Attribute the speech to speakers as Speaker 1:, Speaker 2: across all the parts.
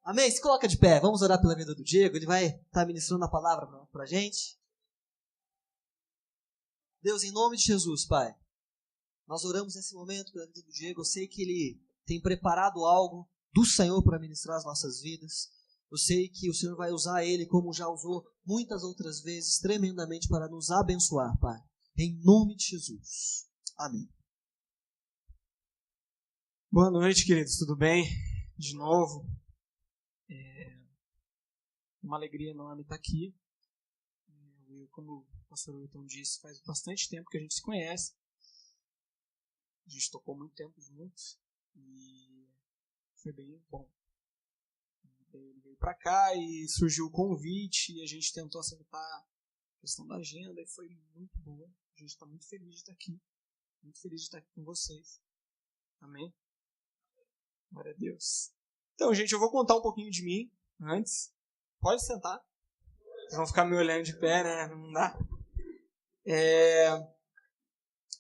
Speaker 1: Amém? Se coloca de pé. Vamos orar pela vida do Diego. Ele vai estar ministrando a palavra para a gente. Deus, em nome de Jesus, Pai, nós oramos nesse momento pela vida do Diego. Eu sei que ele tem preparado algo do Senhor para ministrar as nossas vidas. Eu sei que o Senhor vai usar ele como já usou muitas outras vezes, tremendamente, para nos abençoar, Pai. Em nome de Jesus. Amém.
Speaker 2: Boa noite, queridos. Tudo bem? De novo. Uma alegria enorme estar aqui. Como o pastor Wilton disse, faz bastante tempo que a gente se conhece. A gente tocou muito tempo juntos e foi bem bom. Ele veio para cá e surgiu o convite e a gente tentou acertar a questão da agenda e foi muito bom. A gente está muito feliz de estar aqui. Muito feliz de estar aqui com vocês. Amém? Glória a Deus. Então, gente, eu vou contar um pouquinho de mim antes. Pode sentar. Vocês vão ficar me olhando de pé, né? Não dá.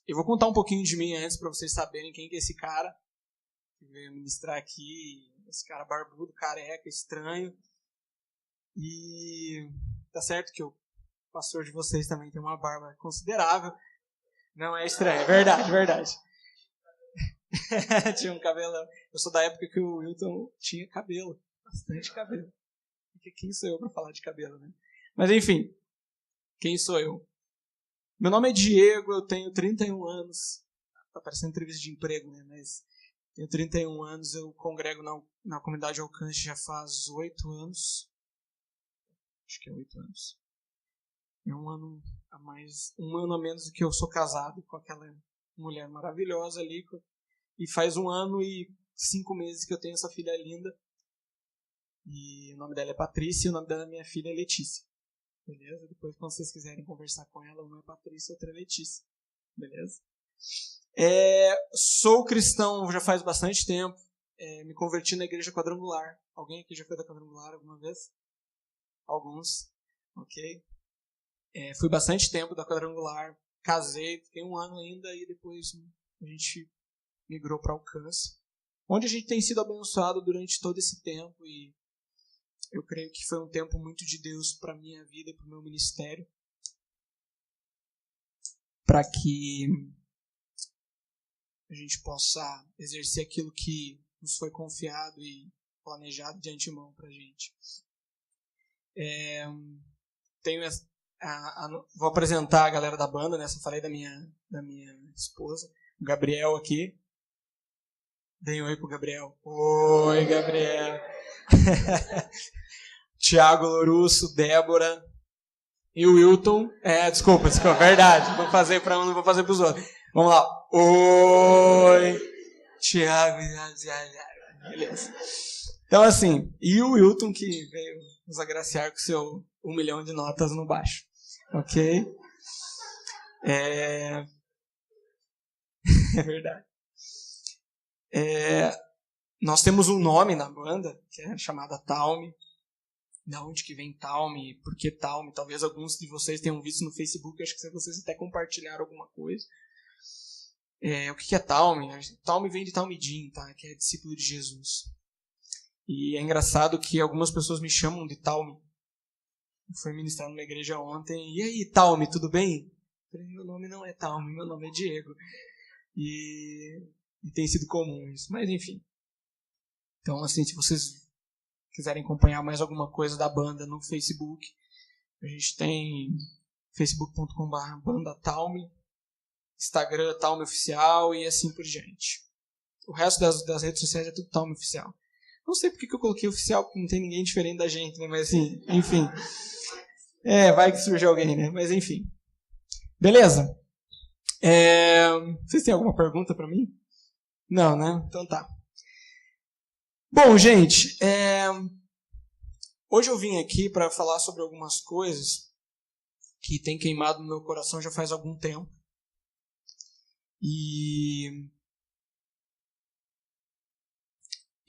Speaker 2: Eu vou contar um pouquinho de mim antes para vocês saberem quem que é esse cara que veio ministrar aqui. Esse cara barbudo, careca, estranho. E tá certo que o pastor de vocês também tem uma barba considerável. Não é estranho, é verdade, verdade. Tinha um cabelão. Eu sou da época que o Wilton tinha cabelo. Bastante cabelo. Porque quem sou eu para falar de cabelo, né? Mas enfim, quem sou eu? Meu nome é Diego, eu tenho 31 anos. Tá parecendo entrevista de emprego, né? Mas tenho 31 anos, eu congrego na comunidade Alcance já faz 8 anos. Acho que é 8 anos. É um ano a menos do que eu sou casado com aquela mulher maravilhosa ali. E faz 1 ano e 5 meses que eu tenho essa filha linda. E o nome dela é Patrícia e o nome da minha filha é Letícia. Beleza? Depois, quando vocês quiserem conversar com ela, uma é Patrícia e outra é Letícia. Beleza? Sou cristão já faz bastante tempo. Me converti na igreja quadrangular. Alguém aqui já foi da quadrangular alguma vez? Alguns. Ok. Fui bastante tempo da quadrangular. Casei, fiquei 1 ano ainda e depois a gente migrou para Alcance. Onde a gente tem sido abençoado durante todo esse tempo e eu creio que foi um tempo muito de Deus para a minha vida e para o meu ministério. Para que a gente possa exercer aquilo que nos foi confiado e planejado de antemão para a gente. Vou apresentar a galera da banda, né? Só falei da minha esposa, o Gabriel aqui. Deem um oi pro Gabriel. Oi, Gabriel. Tiago Lourusso, Débora e o Wilton. Desculpa, verdade. Vou fazer para um, não vou fazer para os outros. Vamos lá. Oi, Tiago. Beleza. Então, assim, e o Wilton que veio nos agraciar com seu 1 milhão de notas no baixo. Ok? É verdade. Nós temos um nome na banda, que é chamada Talme. Da onde que vem Talme? Por que Talme? Talvez alguns de vocês tenham visto no Facebook, acho que vocês até compartilharam alguma coisa. O que é Talme? Talme vem de Talmidim, tá? Que é discípulo de Jesus. E é engraçado que algumas pessoas me chamam de Talme. Eu fui ministrar numa igreja ontem. E aí, Talme, tudo bem? Eu falei, meu nome não é Talme, meu nome é Diego. E tem sido comum isso, mas enfim. Então, assim, se vocês quiserem acompanhar mais alguma coisa da banda no Facebook, a gente tem facebook.com/bandatalme, Instagram Talme Oficial e assim por diante. O resto das redes sociais é tudo Talme Oficial. Não sei porque que eu coloquei oficial, porque não tem ninguém diferente da gente, né? Mas assim, enfim. Vai que surge alguém, né? Mas enfim. Beleza? Vocês têm alguma pergunta para mim? Não, né? Então tá. Bom, gente, hoje eu vim aqui para falar sobre algumas coisas que tem queimado no meu coração já faz algum tempo. E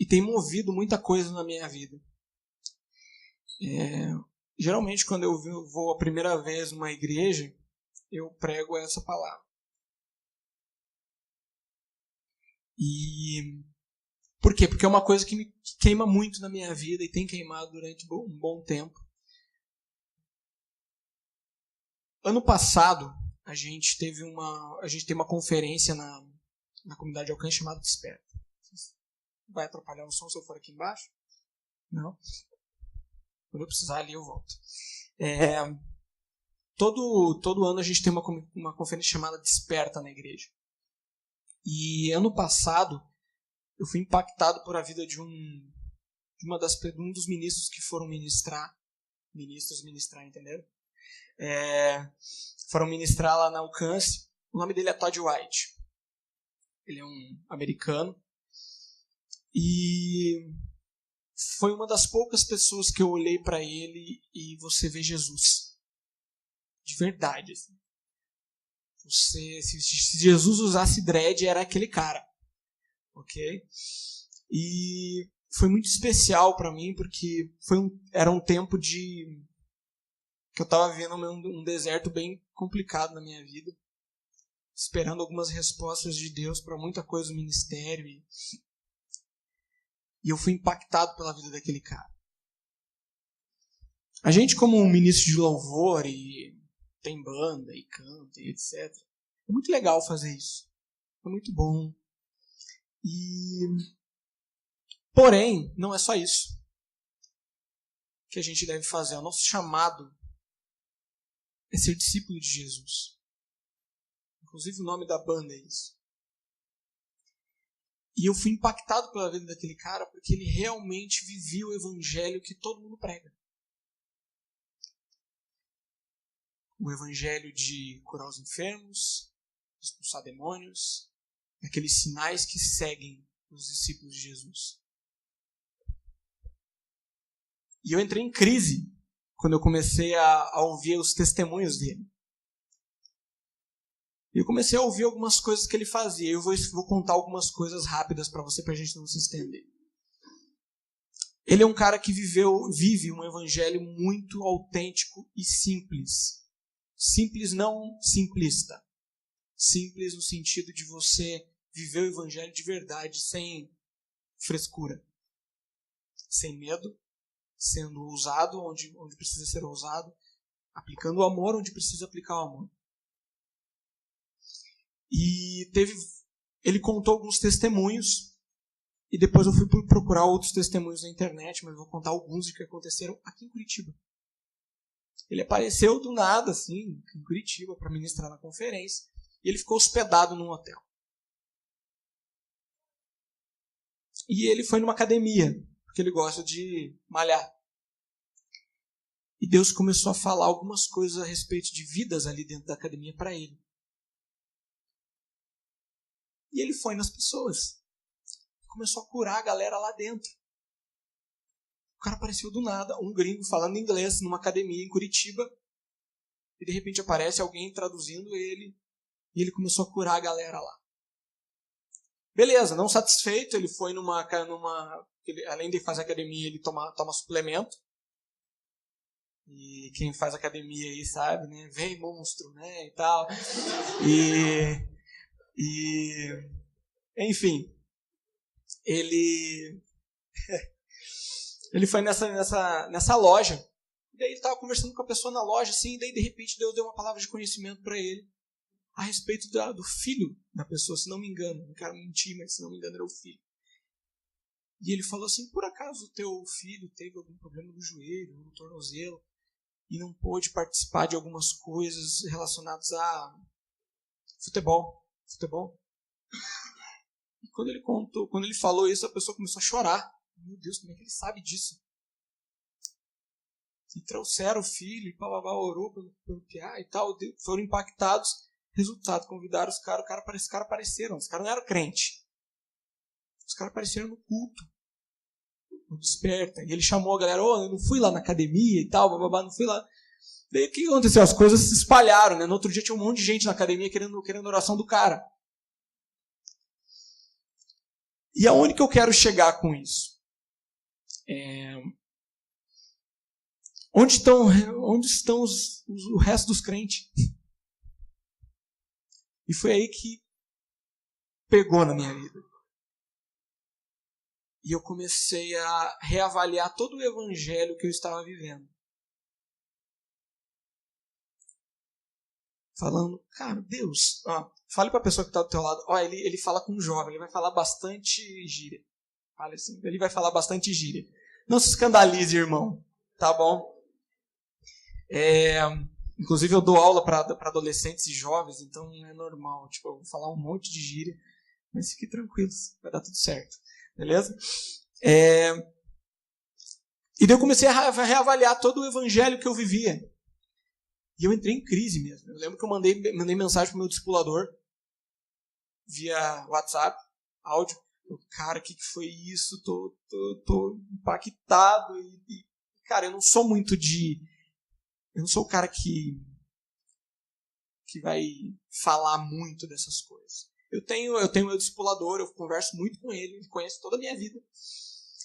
Speaker 2: tem movido muita coisa na minha vida. Geralmente, quando eu vou a primeira vez numa igreja, eu prego essa palavra. E Por quê? Porque é uma coisa que me queima muito na minha vida e tem queimado durante um bom tempo. Ano passado, a gente teve uma conferência na comunidade de alcance chamada Desperta. Vai atrapalhar o som se eu for aqui embaixo? Não. Quando eu precisar ali eu volto. Todo ano a gente tem uma conferência chamada Desperta na igreja. E ano passado eu fui impactado por a vida de um dos ministros que foram ministrar, entenderam? Foram ministrar lá na Alcance. O nome dele é Todd White. Ele é um americano. E foi uma das poucas pessoas que eu olhei para ele e você vê Jesus. De verdade. Assim. Se Jesus usasse dread, era aquele cara. Ok? E foi muito especial para mim, porque era um tempo que eu estava vivendo um deserto bem complicado na minha vida, esperando algumas respostas de Deus para muita coisa do ministério, e eu fui impactado pela vida daquele cara. A gente, como um ministro de louvor, e tem banda, e canta, e etc., é muito legal fazer isso. É muito bom. Porém, não é só isso que a gente deve fazer. O nosso chamado é ser discípulo de Jesus. Inclusive o nome da banda é isso. E eu fui impactado pela vida daquele cara porque ele realmente vivia o evangelho que todo mundo prega. O evangelho de curar os enfermos, expulsar demônios, aqueles sinais que seguem os discípulos de Jesus. E eu entrei em crise quando eu comecei a ouvir os testemunhos dele. E eu comecei a ouvir algumas coisas que ele fazia. Eu vou contar algumas coisas rápidas para você, para a gente não se estender. Ele é um cara que vive um evangelho muito autêntico e simples. Simples não simplista. Simples no sentido de você viver o evangelho de verdade, sem frescura. Sem medo, sendo ousado onde precisa ser ousado, aplicando o amor onde precisa aplicar o amor. E ele contou alguns testemunhos, e depois eu fui procurar outros testemunhos na internet, mas vou contar alguns de que aconteceram aqui em Curitiba. Ele apareceu do nada, assim, em Curitiba, para ministrar na conferência, e ele ficou hospedado num hotel. E ele foi numa academia, porque ele gosta de malhar. E Deus começou a falar algumas coisas a respeito de vidas ali dentro da academia para ele. E ele foi nas pessoas. Começou a curar a galera lá dentro. O cara apareceu do nada, um gringo falando inglês numa academia em Curitiba. E de repente aparece alguém traduzindo ele. E ele começou a curar a galera lá. Beleza, não satisfeito, ele foi além de fazer academia, ele toma suplemento. E quem faz academia aí sabe, né? Vem monstro, né? E tal. Enfim, ele foi nessa loja. E daí ele estava conversando com a pessoa na loja, assim, e daí de repente Deus deu uma palavra de conhecimento para ele a respeito do filho da pessoa, se não me engano. Não quero mentir, mas se não me engano era o filho. E ele falou assim: por acaso o teu filho teve algum problema no joelho, no tornozelo, e não pôde participar de algumas coisas relacionadas a futebol? E quando ele falou isso, a pessoa começou a chorar. Meu Deus, como é que ele sabe disso? E trouxeram o filho, e orou pelo PA e tal, foram impactados. Resultado, convidaram os caras apareceram. Os caras não eram crente. Os caras apareceram no culto, no Desperta. E ele chamou a galera: eu não fui lá na academia e tal, não fui lá. Daí o que aconteceu? As coisas se espalharam, né? No outro dia tinha um monte de gente na academia querendo oração do cara. E aonde que eu quero chegar com isso? Onde estão o resto dos crentes? E foi aí que pegou na minha vida. E eu comecei a reavaliar todo o evangelho que eu estava vivendo. Falando, cara, Deus, fale para a pessoa que está do teu lado, ele fala com um jovem, ele vai falar bastante gíria. Fale assim, ele vai falar bastante gíria. Não se escandalize, irmão, tá bom? Inclusive eu dou aula para adolescentes e jovens, então é normal, tipo, eu vou falar um monte de gíria, mas fiquem tranquilos, vai dar tudo certo, beleza? E daí eu comecei a reavaliar todo o evangelho que eu vivia. E eu entrei em crise mesmo. Eu lembro que eu mandei mensagem pro meu discipulador via WhatsApp, áudio. Cara, o que foi isso? Tô impactado. Cara, eu não sou muito eu não sou o cara que vai falar muito dessas coisas. Eu tenho meu discipulador, eu converso muito com ele conhece toda a minha vida.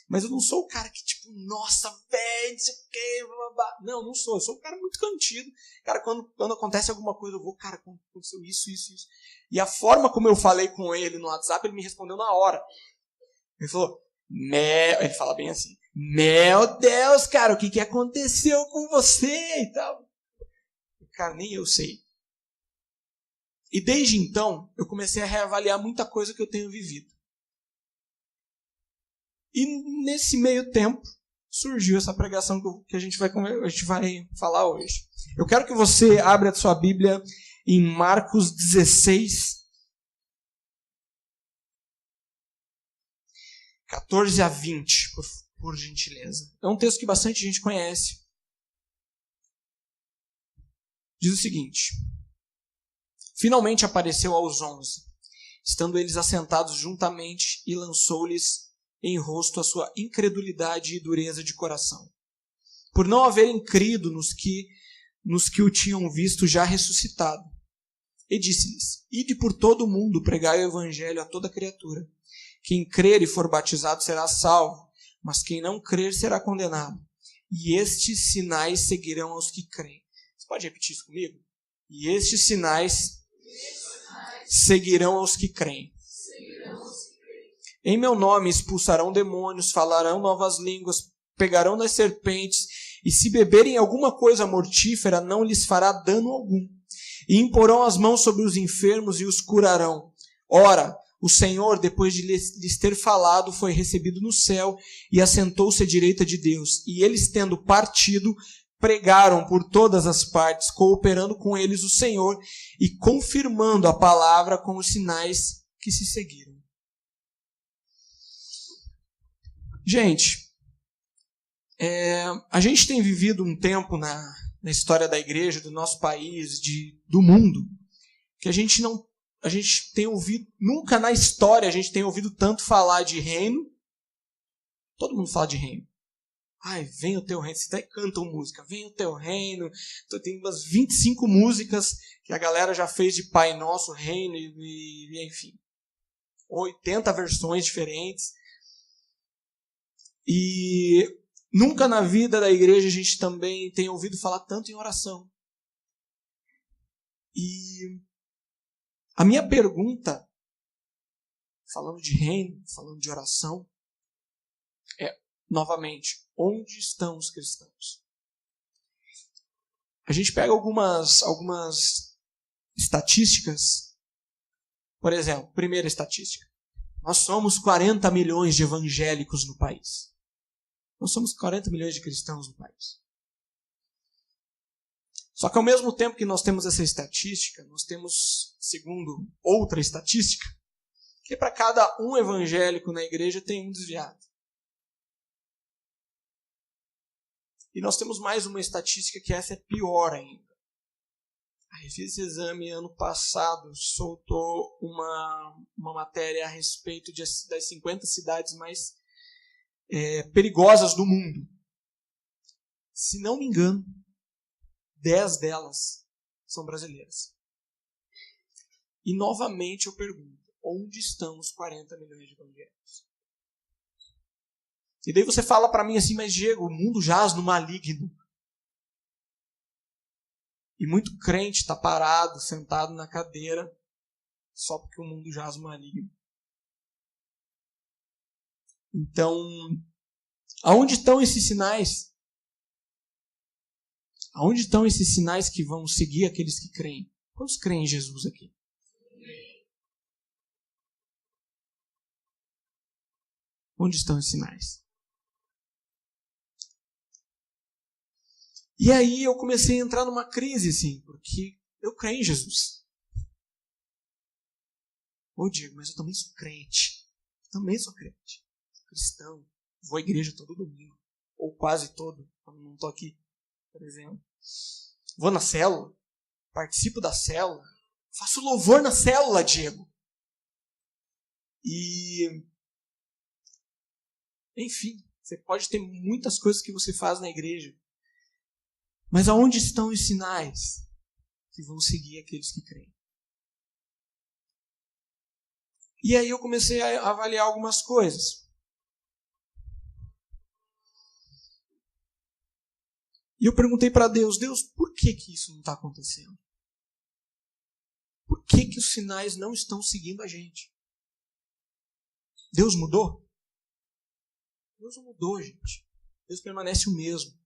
Speaker 2: Mas eu não sou o cara que, tipo, nossa, velho, não sei o que, blá, blá. Não sou. Eu sou um cara muito contido. Cara, quando acontece alguma coisa, eu vou, cara, aconteceu isso. E a forma como eu falei com ele no WhatsApp, ele me respondeu na hora. Ele falou, ele fala bem assim, meu Deus, cara, o que aconteceu com você e tal. Cara, nem eu sei. E desde então, eu comecei a reavaliar muita coisa que eu tenho vivido. E nesse meio tempo, surgiu essa pregação que a gente vai falar hoje. Eu quero que você abra a sua Bíblia em Marcos 16, 14 a 20, por gentileza. É um texto que bastante gente conhece. Diz o seguinte: finalmente apareceu aos 11, estando eles assentados juntamente, e lançou-lhes em rosto a sua incredulidade e dureza de coração, por não haverem crido nos que o tinham visto já ressuscitado. E disse-lhes: ide por todo o mundo, pregai o evangelho a toda criatura. Quem crer e for batizado será salvo, mas quem não crer será condenado. E estes sinais seguirão aos que creem. Você pode repetir isso comigo? E estes sinais seguirão aos que creem. Em meu nome expulsarão demônios, falarão novas línguas, pegarão nas serpentes, e se beberem alguma coisa mortífera, não lhes fará dano algum. E imporão as mãos sobre os enfermos e os curarão. Ora, o Senhor, depois de lhes ter falado, foi recebido no céu e assentou-se à direita de Deus. E eles, tendo partido, pregaram por todas as partes, cooperando com eles o Senhor e confirmando a palavra com os sinais que se seguiram. Gente, a gente tem vivido um tempo na história da igreja, do nosso país, do mundo, que a gente tem ouvido, nunca na história a gente tem ouvido tanto falar de reino. Todo mundo fala de reino. Ai, vem o teu reino. Você até cantam música. Vem o teu reino. Então, tem umas 25 músicas que a galera já fez de Pai Nosso, Reino, e enfim. 80 versões diferentes. E nunca na vida da igreja a gente também tem ouvido falar tanto em oração. E a minha pergunta, falando de reino, falando de oração, é, novamente, onde estão os cristãos? A gente pega algumas estatísticas. Por exemplo, primeira estatística. Nós somos 40 milhões de evangélicos no país. Nós somos 40 milhões de cristãos no país. Só que ao mesmo tempo que nós temos essa estatística, nós temos, segundo outra estatística, que para cada um evangélico na igreja tem um desviado. E nós temos mais uma estatística que essa é pior ainda. A Revista Exame, ano passado, soltou uma matéria a respeito das 50 cidades mais perigosas do mundo. Se não me engano, 10 delas são brasileiras. E novamente eu pergunto, onde estão os 40 milhões de evangélicos? E daí você fala para mim assim, mas Diego, o mundo jaz no maligno. E muito crente está parado, sentado na cadeira, só porque o mundo jaz no maligno. Então, aonde estão esses sinais? Aonde estão esses sinais que vão seguir aqueles que creem? Quantos creem em Jesus aqui? Onde estão os sinais? E aí eu comecei a entrar numa crise, assim, porque eu creio em Jesus. Ô Diego, mas eu também sou crente. Também sou crente. Sou cristão. Vou à igreja todo domingo. Ou quase todo, quando não estou aqui, por exemplo. Vou na célula. Participo da célula. Faço louvor na célula, Diego. E... enfim, você pode ter muitas coisas que você faz na igreja. Mas aonde estão os sinais que vão seguir aqueles que creem? E aí eu comecei a avaliar algumas coisas. E eu perguntei para Deus, por que isso não está acontecendo? Por que os sinais não estão seguindo a gente? Deus mudou? Deus não mudou, gente. Deus permanece o mesmo.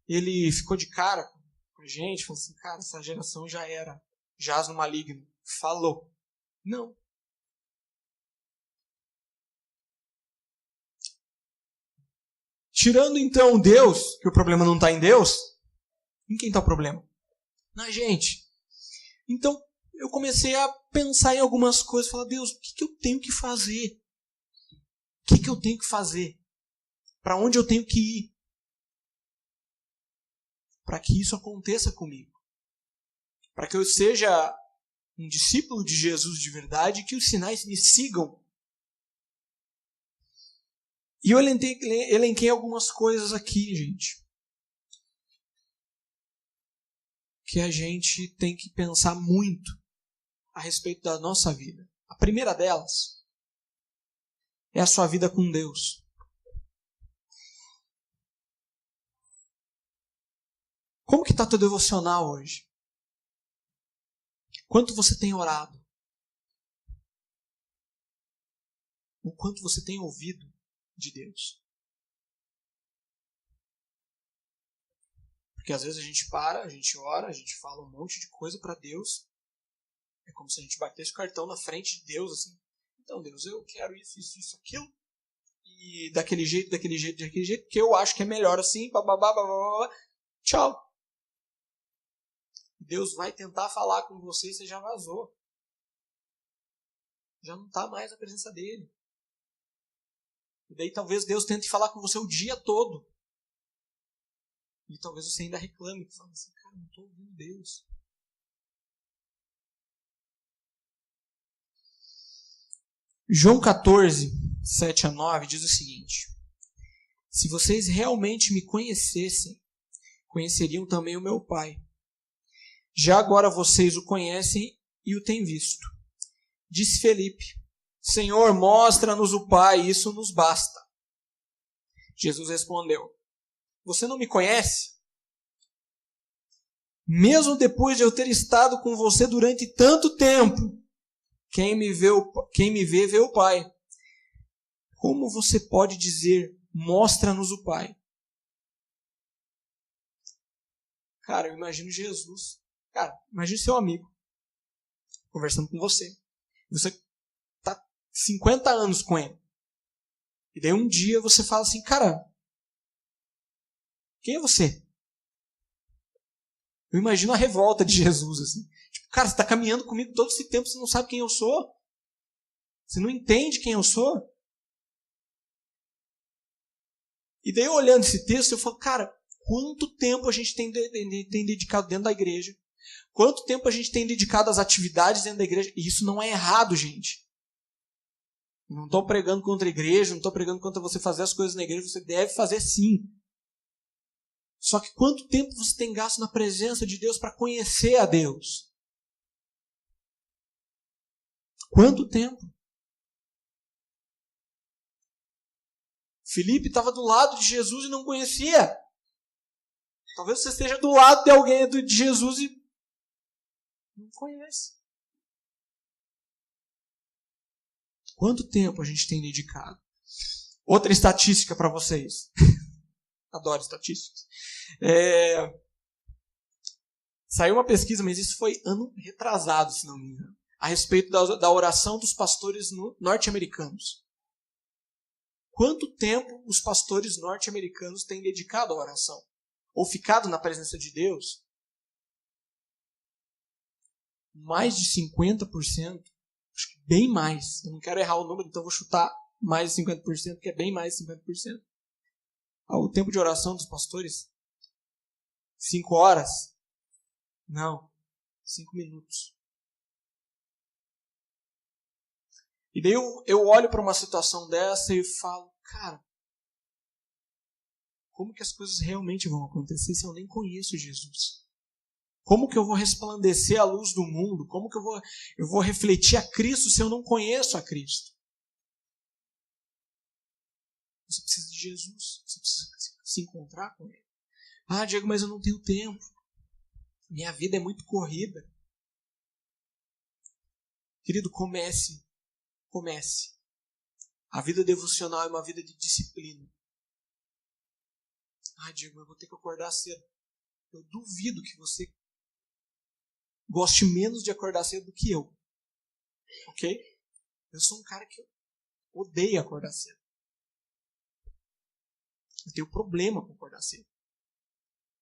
Speaker 2: Ele ficou de cara com a gente, falou assim, cara, essa geração já era, jaz no maligno. Falou. Não. Tirando então Deus, que o problema não está em Deus, em quem está o problema? Na gente. Então, eu comecei a pensar em algumas coisas, falar, Deus, o que eu tenho que fazer? O que eu tenho que fazer? Para onde eu tenho que ir? Para que isso aconteça comigo. Para que eu seja um discípulo de Jesus de verdade e que os sinais me sigam. E eu elenquei algumas coisas aqui, gente. Que a gente tem que pensar muito a respeito da nossa vida. A primeira delas é a sua vida com Deus. Como que está teu devocional hoje? Quanto você tem orado? O quanto você tem ouvido de Deus? Porque às vezes a gente para, a gente ora, a gente fala um monte de coisa para Deus. É como se a gente batesse o cartão na frente de Deus, assim. Então, Deus, eu quero isso, aquilo. E daquele jeito, que eu acho que é melhor assim, bababá, tchau. Deus vai tentar falar com você e você já vazou. Já não está mais na presença dele. E daí talvez Deus tente falar com você o dia todo. E talvez você ainda reclame. Fala assim, cara, não estou ouvindo Deus. João 14, 7-9 diz o seguinte. Se vocês realmente me conhecessem, conheceriam também o meu Pai. Já agora vocês o conhecem e o têm visto. Disse Felipe, Senhor, mostra-nos o Pai, isso nos basta. Jesus respondeu, você não me conhece? Mesmo depois de eu ter estado com você durante tanto tempo, quem me vê, vê o Pai. Como você pode dizer, mostra-nos o Pai? Cara, eu imagino Jesus. Cara, imagine seu amigo conversando com você. Você está 50 anos com ele. E daí um dia você fala assim, cara, quem é você? Eu imagino a revolta de Jesus, assim. Tipo, cara, você está caminhando comigo todo esse tempo, você não sabe quem eu sou? Você não entende quem eu sou? E daí, olhando esse texto, eu falo, cara, quanto tempo a gente tem dedicado dentro da igreja? Quanto tempo a gente tem dedicado às atividades dentro da igreja? E isso não é errado, gente. Não estou pregando contra a igreja, não estou pregando contra você fazer as coisas na igreja, você deve fazer sim. Só que quanto tempo você tem gasto na presença de Deus para conhecer a Deus? Quanto tempo? Felipe estava do lado de Jesus e não conhecia. Talvez você esteja do lado de alguém de Jesus e não conhece. Quanto tempo a gente tem dedicado? Outra estatística para vocês. Adoro estatísticas. Saiu uma pesquisa, mas isso foi ano retrasado, se não me engano, a respeito da oração dos pastores norte-americanos. Quanto tempo os pastores norte-americanos têm dedicado à oração? Ou ficado na presença de Deus? Mais de 50%, acho que bem mais. Eu não quero errar o número, então vou chutar mais de 50%, que é bem mais de 50%. O tempo de oração dos pastores? 5 horas? Não, 5 minutos. E daí eu olho para uma situação dessa e falo, cara, como que as coisas realmente vão acontecer se eu nem conheço Jesus? Como que eu vou resplandecer a luz do mundo? Como que eu vou refletir a Cristo se eu não conheço a Cristo? Você precisa de Jesus, você precisa se encontrar com Ele. Ah, Diego, mas eu não tenho tempo. Minha vida é muito corrida. Querido, comece. A vida devocional é uma vida de disciplina. Ah, Diego, eu vou ter que acordar cedo. Eu duvido que você goste menos de acordar cedo do que eu. Ok? Eu sou um cara que odeia acordar cedo. Eu tenho problema com acordar cedo.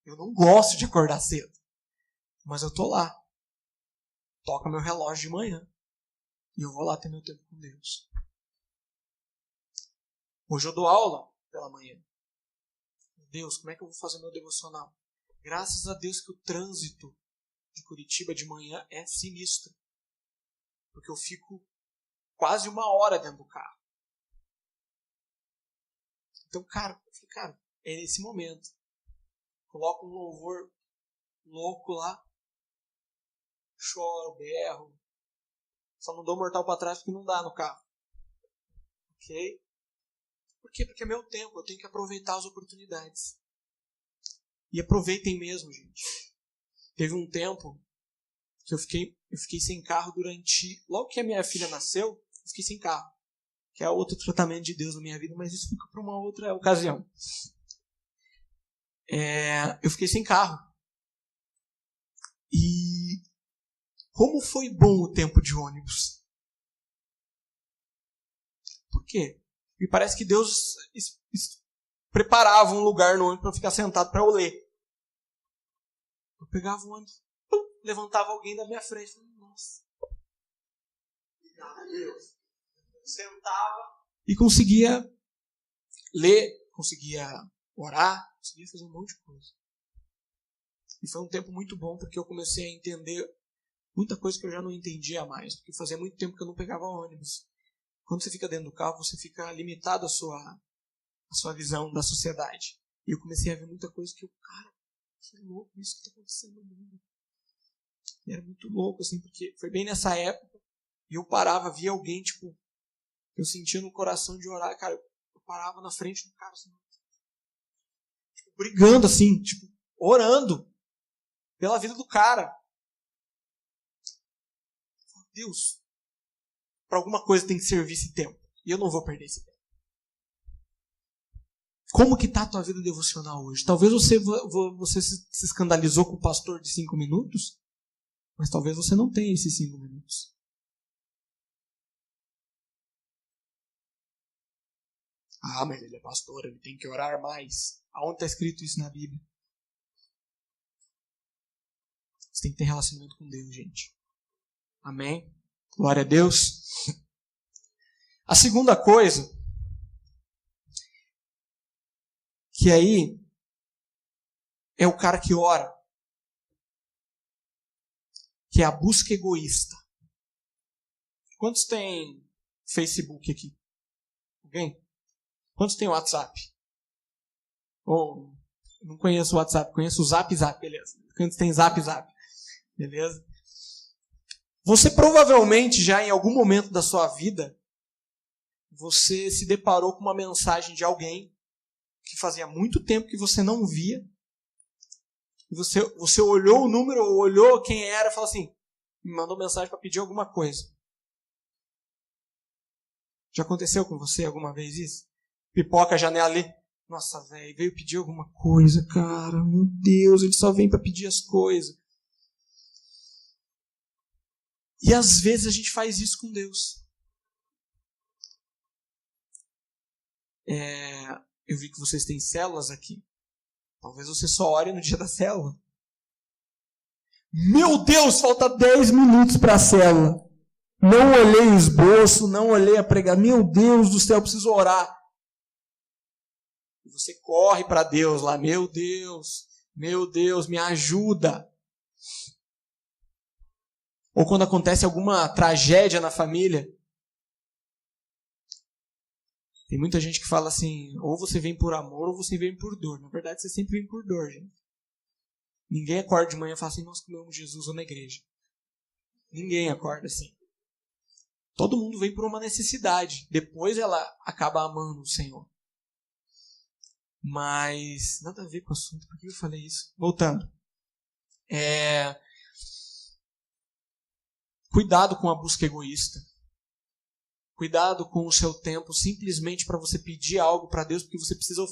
Speaker 2: Eu não gosto de acordar cedo. Mas eu tô lá. Toca meu relógio de manhã. E eu vou lá ter meu tempo com Deus. Hoje eu dou aula pela manhã. Deus, como é que eu vou fazer meu devocional? Graças a Deus que o trânsito de Curitiba de manhã é sinistro. Porque eu fico quase 1 hora dentro do carro. Então, cara, é nesse momento. Coloco um louvor louco lá. Choro, berro. Só não dou mortal para trás porque não dá no carro. Ok? Por quê? Porque é meu tempo. Eu tenho que aproveitar as oportunidades. E aproveitem mesmo, gente. Teve um tempo que eu fiquei sem carro durante... Logo que a minha filha nasceu, eu fiquei sem carro. Que é outro tratamento de Deus na minha vida, mas isso fica para uma outra ocasião. Eu fiquei sem carro. E como foi bom o tempo de ônibus. Por quê? Me parece que Deus preparava um lugar no ônibus para eu ficar sentado para eu ler. Eu pegava o ônibus, levantava alguém da minha frente. Nossa. Obrigado a Deus. Sentava e conseguia ler, conseguia orar, conseguia fazer um monte de coisa. E foi um tempo muito bom porque eu comecei a entender muita coisa que eu já não entendia mais, porque fazia muito tempo que eu não pegava ônibus. Quando você fica dentro do carro, você fica limitado à sua visão da sociedade. E eu comecei a ver muita coisa que que louco isso que está acontecendo no mundo. E era muito louco, assim, porque foi bem nessa época, e eu parava, via alguém, eu sentia no coração de orar, cara, eu parava na frente do cara, assim, brigando, assim, orando pela vida do cara. Deus, para alguma coisa tem que servir esse tempo. E eu não vou perder esse tempo. Como que está a tua vida devocional hoje? Talvez você se escandalizou com o pastor de 5 minutos, mas talvez você não tenha esses 5 minutos. Ah, mas ele é pastor, ele tem que orar mais. Aonde está escrito isso na Bíblia? Você tem que ter relacionamento com Deus, gente. Amém? Glória a Deus. A segunda coisa, que aí é o cara que ora, que é a busca egoísta. Quantos tem Facebook aqui? Alguém? Quantos tem WhatsApp? Não conheço o WhatsApp, conheço o Zap, beleza. Quantos tem Zap? Beleza? Você provavelmente já em algum momento da sua vida, você se deparou com uma mensagem de alguém que fazia muito tempo que você não via. E você olhou o número, olhou quem era e falou assim, me mandou mensagem para pedir alguma coisa. Já aconteceu com você alguma vez isso? Pipoca a janela ali. Nossa, velho, veio pedir alguma coisa, cara. Meu Deus, ele só vem para pedir as coisas. E às vezes a gente faz isso com Deus. Eu vi que vocês têm células aqui. Talvez você só ore no dia da célula. Meu Deus, falta 10 minutos para a célula. Não olhei o esboço, não olhei a pregação. Meu Deus do céu, eu preciso orar. E você corre para Deus lá. Meu Deus, me ajuda. Ou quando acontece alguma tragédia na família. Tem muita gente que fala assim, ou você vem por amor ou você vem por dor. Na verdade, você sempre vem por dor, gente. Ninguém acorda de manhã e fala assim, nossa, como eu amo Jesus, ou na igreja. Ninguém acorda assim. Todo mundo vem por uma necessidade. Depois ela acaba amando o Senhor. Mas nada a ver com o assunto. Por que eu falei isso? Voltando. Cuidado com a busca egoísta. Cuidado com o seu tempo simplesmente para você pedir algo para Deus, porque você precisa...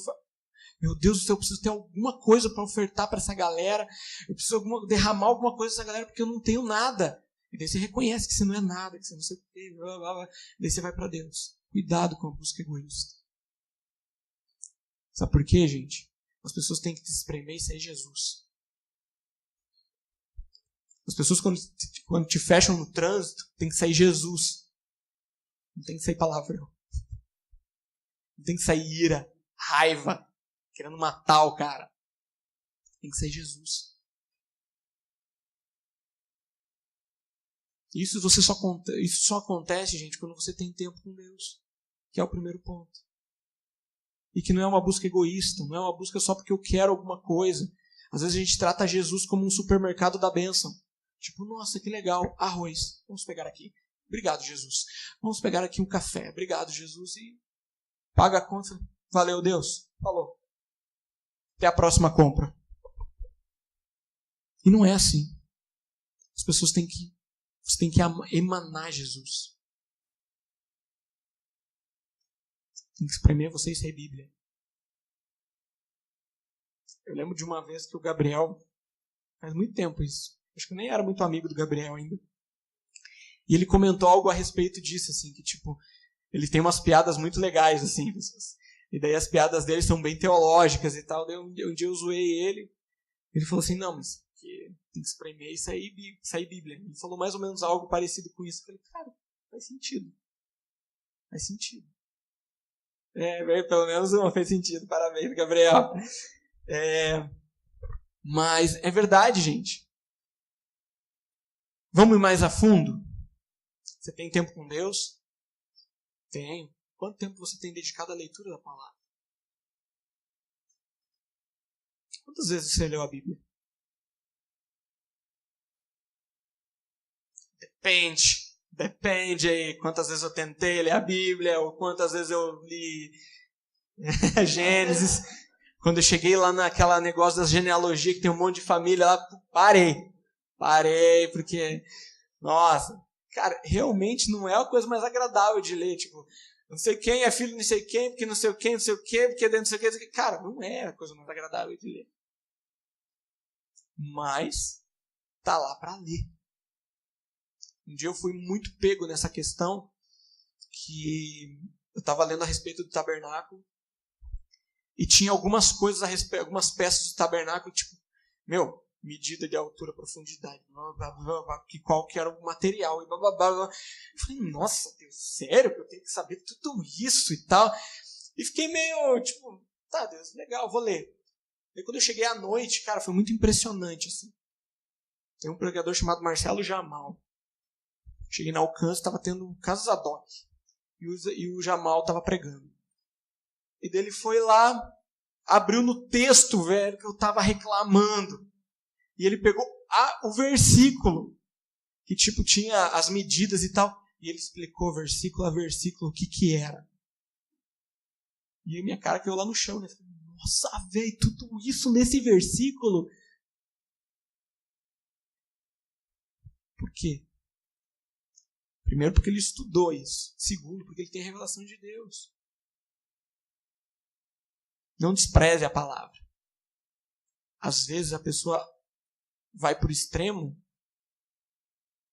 Speaker 2: Meu Deus do céu, eu preciso ter alguma coisa para ofertar para essa galera. Eu preciso derramar alguma coisa nessa galera porque eu não tenho nada. E daí você reconhece que você não é nada, que você não sei o quê. Blá, blá, blá. Daí você vai para Deus. Cuidado com a busca egoísta. Sabe por quê, gente? As pessoas têm que se espremer e sair Jesus. As pessoas, quando te fecham no trânsito, tem que sair Jesus. Não tem que sair palavrão. Não tem que sair ira, raiva, querendo matar o cara. Tem que sair Jesus. Isso só acontece, gente, quando você tem tempo com Deus. Que é o primeiro ponto. E que não é uma busca egoísta, não é uma busca só porque eu quero alguma coisa. Às vezes a gente trata Jesus como um supermercado da bênção. Tipo, nossa, que legal, arroz. Vamos pegar aqui. Obrigado, Jesus. Vamos pegar aqui um café. Obrigado, Jesus. E paga a conta. Valeu, Deus. Falou. Até a próxima compra. E não é assim. As pessoas têm que emanar Jesus. Tem que espremer você e sair Bíblia. Eu lembro de uma vez que o Gabriel, faz muito tempo isso, acho que eu nem era muito amigo do Gabriel ainda, e ele comentou algo a respeito disso, assim, que tipo, ele tem umas piadas muito legais, assim, e daí as piadas dele são bem teológicas e tal, daí um dia eu zoei ele falou assim, não, mas tem que espremer e sair Bíblia. Ele falou mais ou menos algo parecido com isso. Eu falei, cara, faz sentido. Faz sentido. Pelo menos uma fez sentido. Parabéns, Gabriel. Mas é verdade, gente. Vamos ir mais a fundo? Você tem tempo com Deus? Tenho. Quanto tempo você tem dedicado à leitura da palavra? Quantas vezes você leu a Bíblia? Depende aí. Quantas vezes eu tentei ler a Bíblia, ou quantas vezes eu li Gênesis. Quando eu cheguei lá naquela negócio das genealogias, que tem um monte de família lá, parei, porque, nossa, cara, realmente não é a coisa mais agradável de ler, tipo, não sei quem é filho de não sei quem, porque não sei o quê, porque não sei o quê, cara, não é a coisa mais agradável de ler. Mas, tá lá para ler. Um dia eu fui muito pego nessa questão, que eu estava lendo a respeito do tabernáculo, e tinha algumas coisas a respeito, algumas peças do tabernáculo, tipo, medida de altura, profundidade, qual que era o material, e blá, blá, blá, blá. Eu falei, nossa, Deus, sério que eu tenho que saber tudo isso e tal? E fiquei meio, tipo, tá, Deus, legal, vou ler. E quando eu cheguei à noite, cara, foi muito impressionante, assim. Tem um pregador chamado Marcelo Jamal. Cheguei na Alcance, estava tendo Casas ad hoc. E o Jamal estava pregando. E daí ele foi lá, abriu no texto, velho, que eu estava reclamando. E ele pegou o versículo, que tipo tinha as medidas e tal. E ele explicou versículo a versículo o que era. E a minha cara caiu lá no chão, né? Falei, nossa, velho, tudo isso nesse versículo? Por quê? Primeiro, porque ele estudou isso. Segundo, porque ele tem a revelação de Deus. Não despreze a palavra. Às vezes a pessoa vai para o extremo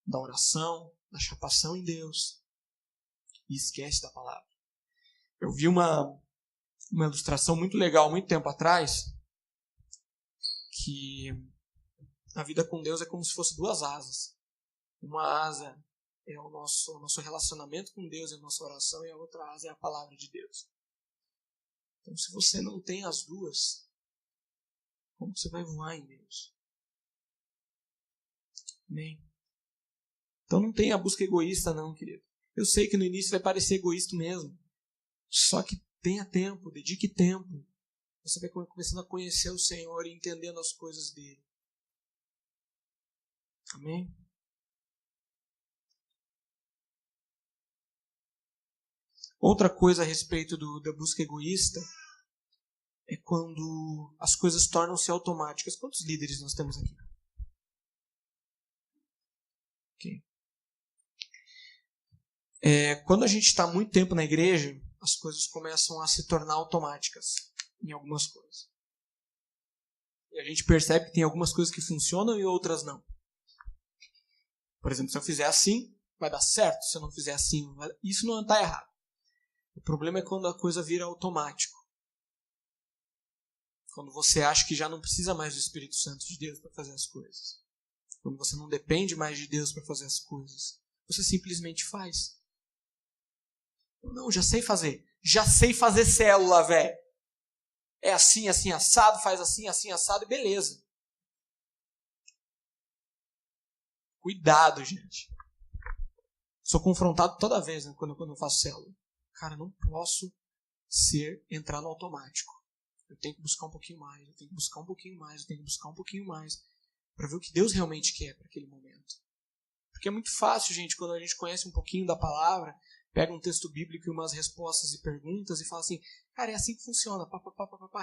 Speaker 2: da oração, da chapação em Deus e esquece da palavra. Eu vi uma ilustração muito legal, muito tempo atrás, que a vida com Deus é como se fosse duas asas. Uma asa é o nosso relacionamento com Deus, é a nossa oração, e a outra asa é a palavra de Deus. Então, se você não tem as duas, como você vai voar em Deus? Amém? Então não tenha busca egoísta não, querido. Eu sei que no início vai parecer egoísta mesmo. Só que tenha tempo, dedique tempo. Você vai começando a conhecer o Senhor e entendendo as coisas dele. Amém? Outra coisa a respeito da busca egoísta é quando as coisas tornam-se automáticas. Quantos líderes nós temos aqui? Okay. Quando a gente está muito tempo na igreja, as coisas começam a se tornar automáticas em algumas coisas. E a gente percebe que tem algumas coisas que funcionam e outras não. Por exemplo, se eu fizer assim, vai dar certo. Se eu não fizer assim, isso não está errado. O problema é quando a coisa vira automático. Quando você acha que já não precisa mais do Espírito Santo de Deus para fazer as coisas. Quando você não depende mais de Deus para fazer as coisas. Você simplesmente faz. Não, já sei fazer. Já sei fazer célula, velho. É assim, assim, assado, faz assim, assim, assado e beleza. Cuidado, gente. Sou confrontado toda vez, né, quando eu faço célula. Cara, não posso entrar no automático. Eu tenho que buscar um pouquinho mais, eu tenho que buscar um pouquinho mais, eu tenho que buscar um pouquinho mais para ver o que Deus realmente quer para aquele momento. Porque é muito fácil, gente, quando a gente conhece um pouquinho da palavra, pega um texto bíblico e umas respostas e perguntas e fala assim, cara, é assim que funciona,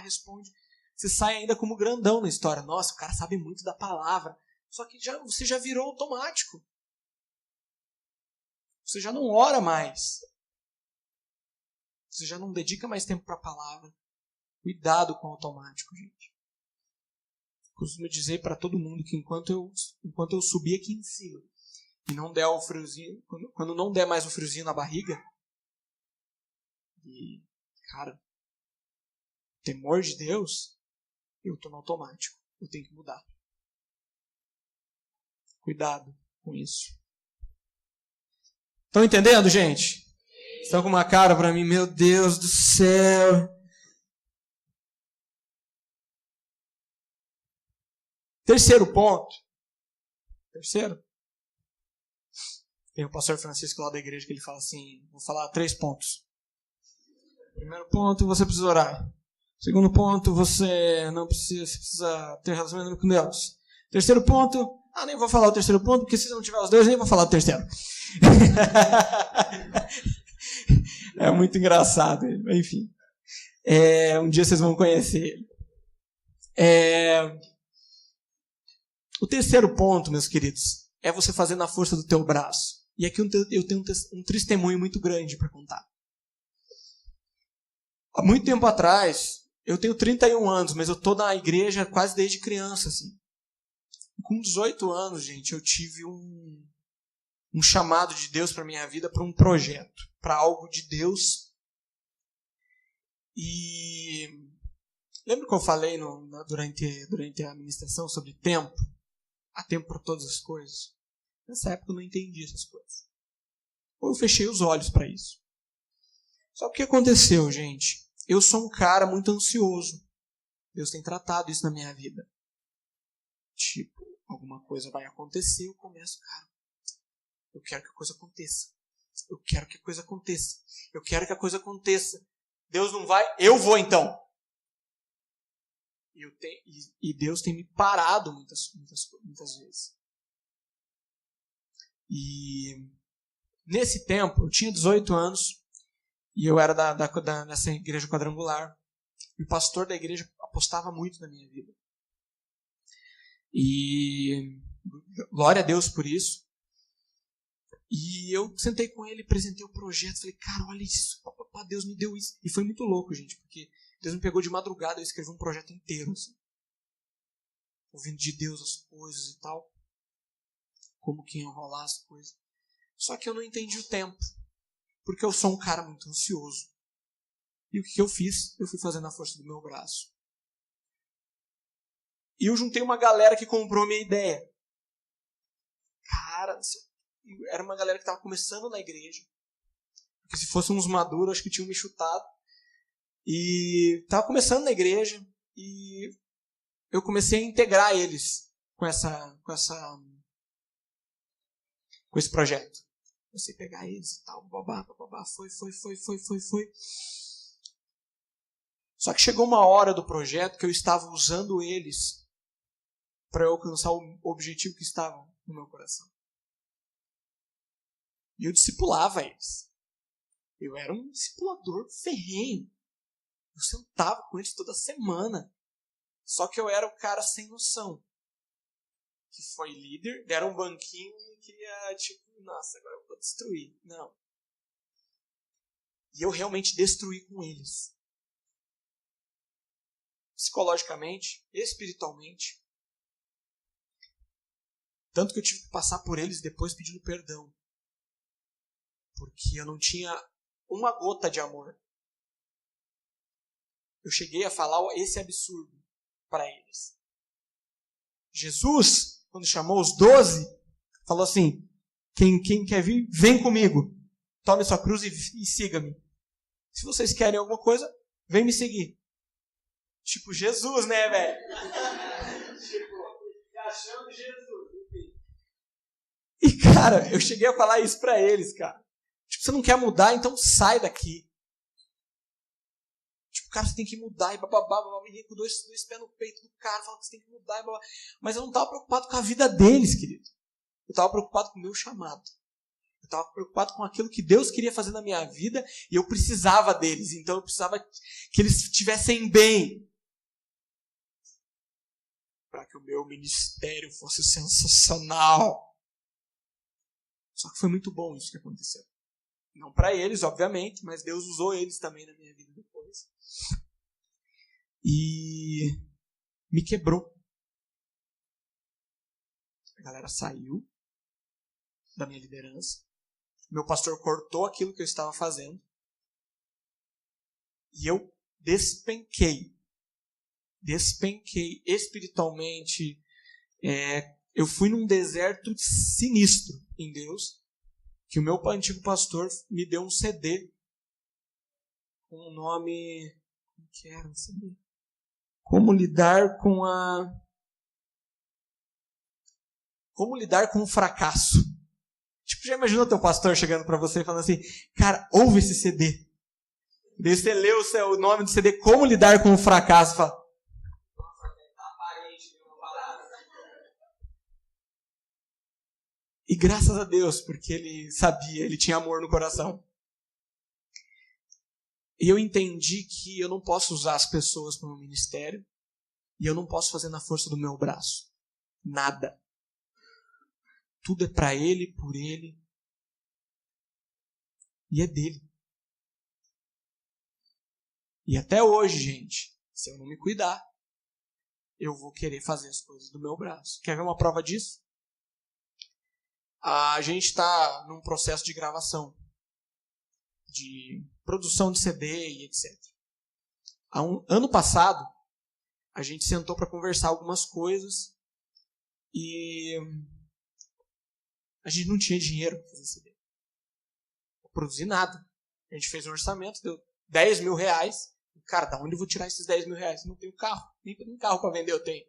Speaker 2: responde. Você sai ainda como grandão na história. Nossa, o cara sabe muito da palavra. Só que você já virou automático. Você já não ora mais. Você já não dedica mais tempo para a palavra. Cuidado com o automático, gente. Costumo dizer para todo mundo que enquanto eu subir aqui em cima e não der o friozinho, quando não der mais o friozinho na barriga, e, cara, temor de Deus, eu estou no automático. Eu tenho que mudar. Cuidado com isso. Estão entendendo, gente? Estão com uma cara para mim, meu Deus do céu. Terceiro ponto. Tem o pastor Francisco lá da igreja que ele fala assim, vou falar 3 pontos. Primeiro ponto, você precisa orar. Segundo ponto, você não precisa ter relacionamento com Deus. Terceiro ponto, nem vou falar o terceiro ponto, porque se não tiver os dois, nem vou falar o terceiro. É muito engraçado ele, enfim. Um dia vocês vão conhecer ele. O terceiro ponto, meus queridos, é você fazer na força do teu braço. E aqui eu tenho um testemunho muito grande para contar. Há muito tempo atrás, eu tenho 31 anos, mas eu estou na igreja quase desde criança. Assim. Com 18 anos, gente, eu tive um chamado de Deus para a minha vida, para um projeto, para algo de Deus. E lembra que eu falei durante a ministração sobre tempo? Há tempo para todas as coisas. Nessa época eu não entendi essas coisas. Ou eu fechei os olhos para isso. Só que o que aconteceu, gente? Eu sou um cara muito ansioso. Deus tem tratado isso na minha vida. Tipo, alguma coisa vai acontecer, eu começo, cara, eu quero que a coisa aconteça. Eu quero que a coisa aconteça. Eu quero que a coisa aconteça. Deus não vai, eu vou então. E Deus tem me parado muitas vezes. E nesse tempo, eu tinha 18 anos e eu era dessa igreja quadrangular. E o pastor da igreja apostava muito na minha vida. E glória a Deus por isso. E eu sentei com ele, apresentei o projeto, falei, cara, olha isso, papá, Deus me deu isso. E foi muito louco, gente, porque Deus me pegou de madrugada, eu escrevi um projeto inteiro, assim, ouvindo de Deus as coisas e tal, como que ia enrolar as coisas. Só que eu não entendi o tempo, porque eu sou um cara muito ansioso. E o que eu fiz? Eu fui fazendo a força do meu braço. E eu juntei uma galera que comprou a minha ideia. Cara, era uma galera que estava começando na igreja. Porque se fossem uns maduros, acho que tinham me chutado. E estava começando na igreja. E eu comecei a integrar eles com esse projeto. Comecei a pegar eles e tal. Babá, foi. Só que chegou uma hora do projeto que eu estava usando eles para eu alcançar o objetivo que estava no meu coração. E eu discipulava eles. Eu era um discipulador ferrenho. Eu sentava com eles toda semana. Só que eu era o cara sem noção. Que foi líder, deram um banquinho e queria, nossa, agora eu vou destruir. Não. E eu realmente destruí com eles. Psicologicamente, espiritualmente. Tanto que eu tive que passar por eles depois pedindo perdão. Porque eu não tinha uma gota de amor. Eu cheguei a falar esse absurdo para eles. Jesus, quando chamou os 12, falou assim, quem quer vir, vem comigo. Tome sua cruz e siga-me. Se vocês querem alguma coisa, vem me seguir. Tipo Jesus, né, velho? Achando Jesus. E, cara, eu cheguei a falar isso pra eles, cara. Tipo, você não quer mudar, então sai daqui. Tipo, cara, você tem que mudar e bababá, menino com dois pés no peito do cara, fala que você tem que mudar e bababá. Mas eu não estava preocupado com a vida deles, querido. Eu estava preocupado com o meu chamado. Eu estava preocupado com aquilo que Deus queria fazer na minha vida e eu precisava deles. Então eu precisava que eles estivessem bem. Para que o meu ministério fosse sensacional. Só que foi muito bom isso que aconteceu. Não para eles, obviamente, mas Deus usou eles também na minha vida depois. E me quebrou. A galera saiu da minha liderança. Meu pastor cortou aquilo que eu estava fazendo. E eu despenquei espiritualmente. Eu fui num deserto sinistro em Deus, que o meu antigo pastor me deu um CD com o nome... Como que era o CD? Como lidar com o fracasso. Tipo, já imaginou teu pastor chegando para você e falando assim, cara, ouve esse CD. Daí você lê o nome do CD, Como Lidar com o Fracasso, e fala, nossa, tá aparente que eu vou falar. E graças a Deus, porque ele sabia, ele tinha amor no coração. E eu entendi que eu não posso usar as pessoas para o meu ministério e eu não posso fazer na força do meu braço. Nada. Tudo é para ele, por ele. E é dele. E até hoje, gente, se eu não me cuidar, eu vou querer fazer as coisas do meu braço. Quer ver uma prova disso? A gente está num processo de gravação, de produção de CD e etc. Ano passado, a gente sentou para conversar algumas coisas e a gente não tinha dinheiro para fazer CD. Não produzir nada. A gente fez um orçamento, deu 10 mil reais. Cara, da onde eu vou tirar esses 10 mil reais? Não tenho carro. Nem carro para vender eu tenho.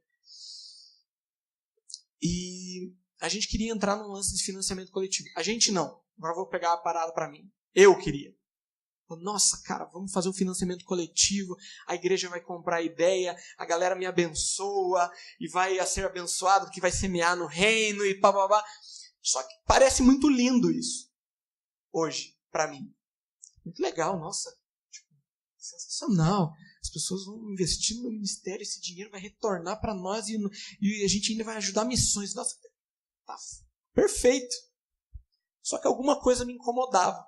Speaker 2: E a gente queria entrar num lance de financiamento coletivo. A gente não. Agora eu vou pegar a parada para mim. Eu queria. Nossa, cara, vamos fazer um financiamento coletivo. A igreja vai comprar a ideia. A galera me abençoa. E vai ser abençoado porque vai semear no reino e pá. Só que parece muito lindo isso. Hoje, para mim. Muito legal, nossa. Sensacional. As pessoas vão investir no ministério, esse dinheiro vai retornar para nós e a gente ainda vai ajudar missões. Nossa, tá perfeito. Só que alguma coisa me incomodava.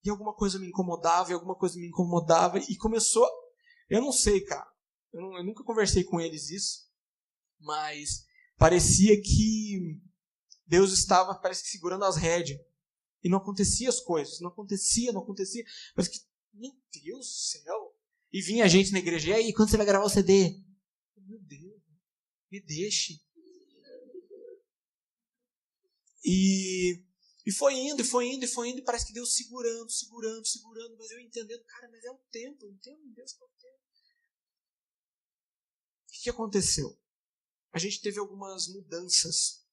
Speaker 2: E alguma coisa me incomodava, e alguma coisa me incomodava, e começou... Eu não sei, cara. Eu nunca conversei com eles isso, mas parecia que Deus estava, parece que segurando as rédeas. E não acontecia as coisas. Não acontecia. Parece que, meu Deus do céu. E vinha a gente na igreja, e aí, quando você vai gravar o CD? Meu Deus, me deixe. E foi indo, e parece que Deus segurando, mas eu entendendo, cara, mas é o tempo, eu entendo Deus que é o tempo. O que aconteceu? A gente teve algumas mudanças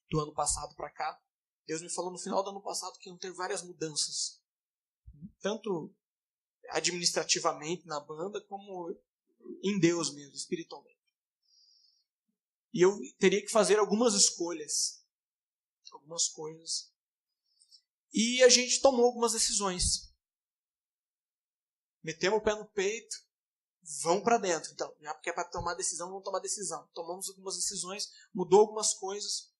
Speaker 2: do ano passado para cá. Deus me falou no final do ano passado que iam ter várias mudanças. Tanto administrativamente na banda, como em Deus mesmo, espiritualmente. E eu teria que fazer algumas escolhas. Algumas coisas. E a gente tomou algumas decisões. Metemos o pé no peito, vão para dentro. Então, já porque é para tomar decisão, vamos tomar decisão. Tomamos algumas decisões, mudou algumas coisas.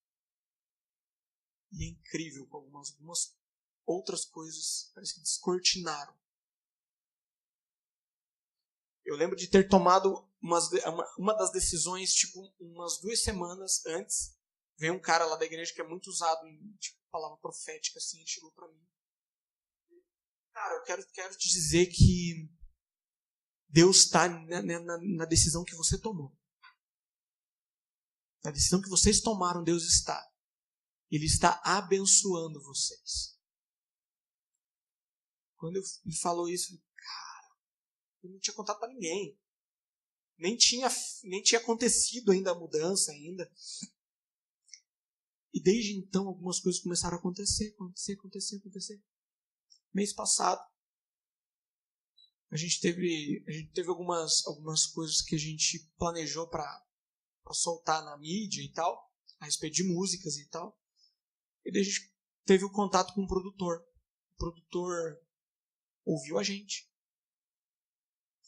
Speaker 2: E é incrível como algumas outras coisas parece que descortinaram. Eu lembro de ter tomado uma das decisões, tipo, umas 2 semanas antes. Veio um cara lá da igreja que é muito usado em palavra profética, assim, ele chegou para mim. Cara, eu quero te dizer que Deus está na decisão que você tomou. Na decisão que vocês tomaram, Deus está. Ele está abençoando vocês. Quando ele falou isso, cara, eu não tinha contado para ninguém. Nem tinha acontecido ainda a mudança ainda. E desde então algumas coisas começaram a acontecer. Mês passado, a gente teve algumas coisas que a gente planejou para soltar na mídia e tal, a respeito de músicas e tal. E daí a gente teve o contato com um produtor. O produtor ouviu a gente.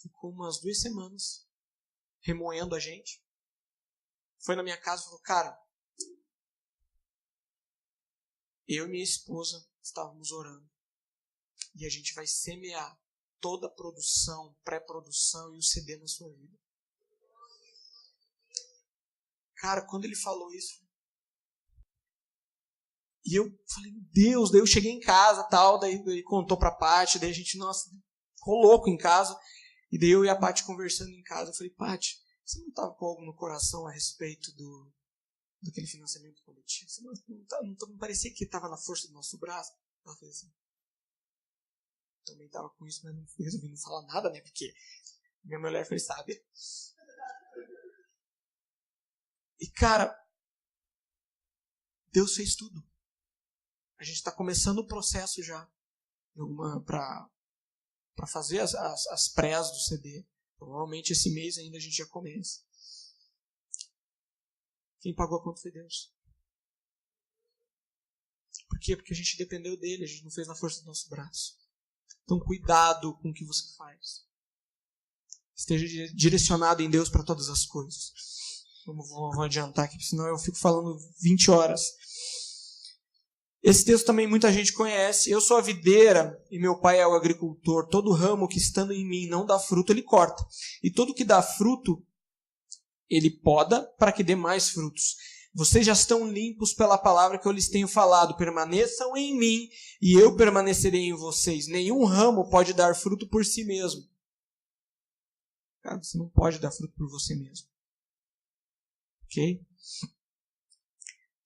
Speaker 2: Ficou umas 2 semanas remoendo a gente. Foi na minha casa e falou, cara, eu e minha esposa estávamos orando. E a gente vai semear toda a produção, pré-produção e o CD na sua vida. Cara, quando ele falou isso, e eu falei, Deus, daí eu cheguei em casa, tal, daí ele contou pra Paty, daí a gente, nossa, ficou louco em casa, e daí eu e a Paty conversando em casa, eu falei, Paty, você não estava com algo no coração a respeito daquele financiamento coletivo? Você não parecia que estava na força do nosso braço? Ela fez assim. Também estava com isso, mas não resolvi não falar nada, né? Porque minha mulher foi sábia. E, cara, Deus fez tudo. A gente está começando o processo já para fazer as prés do CD. Provavelmente esse mês ainda a gente já começa. Quem pagou a conta foi Deus. Por quê? Porque a gente dependeu dele, a gente não fez na força do nosso braço. Então, cuidado com o que você faz. Esteja direcionado em Deus para todas as coisas. Vou adiantar aqui, senão eu fico falando 20 horas. Esse texto também muita gente conhece. Eu sou a videira e meu pai é o agricultor. Todo ramo que estando em mim não dá fruto, ele corta. E todo que dá fruto, ele poda para que dê mais frutos. Vocês já estão limpos pela palavra que eu lhes tenho falado. Permaneçam em mim e eu permanecerei em vocês. Nenhum ramo pode dar fruto por si mesmo. Cara, você não pode dar fruto por você mesmo. Ok?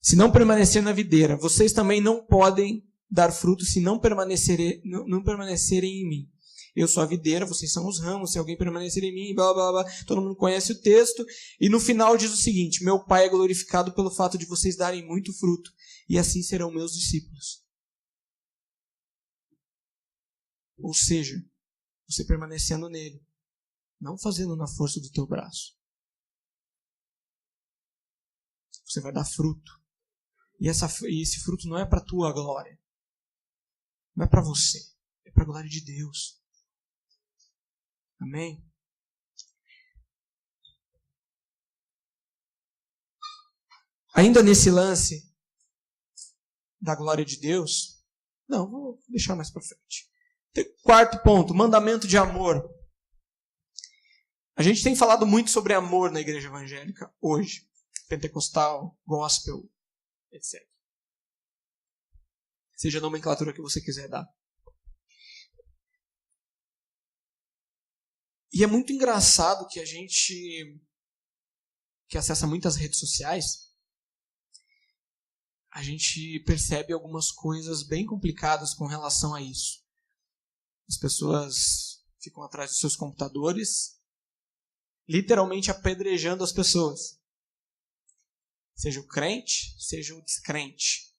Speaker 2: Se não permanecer na videira, vocês também não podem dar fruto se não permanecerem em mim. Eu sou a videira, vocês são os ramos, se alguém permanecer em mim, blá, blá, blá. Todo mundo conhece o texto. E no final diz o seguinte, meu Pai é glorificado pelo fato de vocês darem muito fruto, e assim serão meus discípulos. Ou seja, você permanecendo nele, não fazendo na força do teu braço. Você vai dar fruto. E esse fruto não é para a tua glória. Não é para você. É para a glória de Deus. Amém? Ainda nesse lance, da glória de Deus? Não, vou deixar mais para frente. Quarto ponto, mandamento de amor. A gente tem falado muito sobre amor na igreja evangélica hoje. Pentecostal, gospel, etc. Seja a nomenclatura que você quiser dar. E é muito engraçado que a gente que acessa muitas redes sociais, a gente percebe algumas coisas bem complicadas com relação a isso. As pessoas ficam atrás dos seus computadores, literalmente apedrejando as pessoas. Seja o crente, seja o descrente.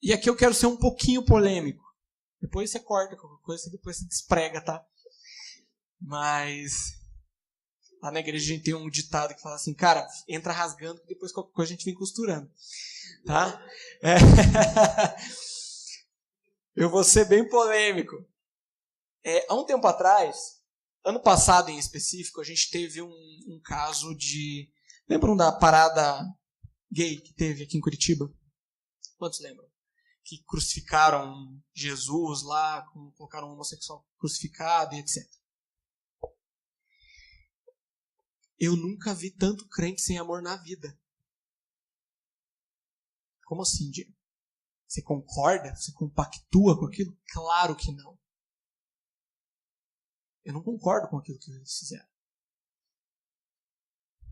Speaker 2: E aqui eu quero ser um pouquinho polêmico. Depois você corta qualquer coisa, depois você desprega, tá? Mas lá na igreja a gente tem um ditado que fala assim, cara, entra rasgando que depois qualquer coisa a gente vem costurando. Tá? Eu vou ser bem polêmico. Há um tempo atrás, ano passado em específico, a gente teve um caso de... Lembram da parada gay que teve aqui em Curitiba? Quantos lembram? Que crucificaram Jesus lá, colocaram um homossexual crucificado e etc. Eu nunca vi tanto crente sem amor na vida. Como assim, Diego? Você concorda? Você compactua com aquilo? Claro que não. Eu não concordo com aquilo que eles fizeram.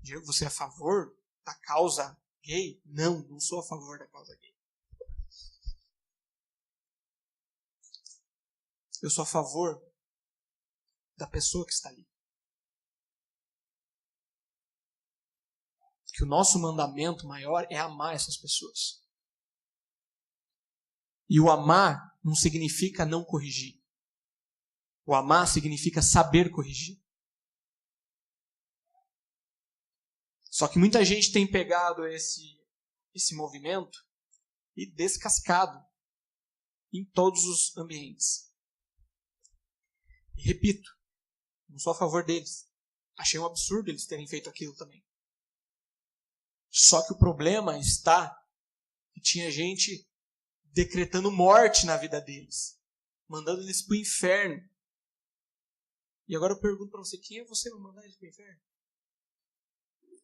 Speaker 2: Diego, você é a favor da causa gay? Não, não sou a favor da causa gay. Eu sou a favor da pessoa que está ali. Que o nosso mandamento maior é amar essas pessoas. E o amar não significa não corrigir. O amar significa saber corrigir. Só que muita gente tem pegado esse movimento e descascado em todos os ambientes. E repito, não sou a favor deles. Achei um absurdo eles terem feito aquilo também. Só que o problema está que tinha gente decretando morte na vida deles, mandando eles para o inferno. E agora eu pergunto para você, quem é você para mandar eles para o inferno?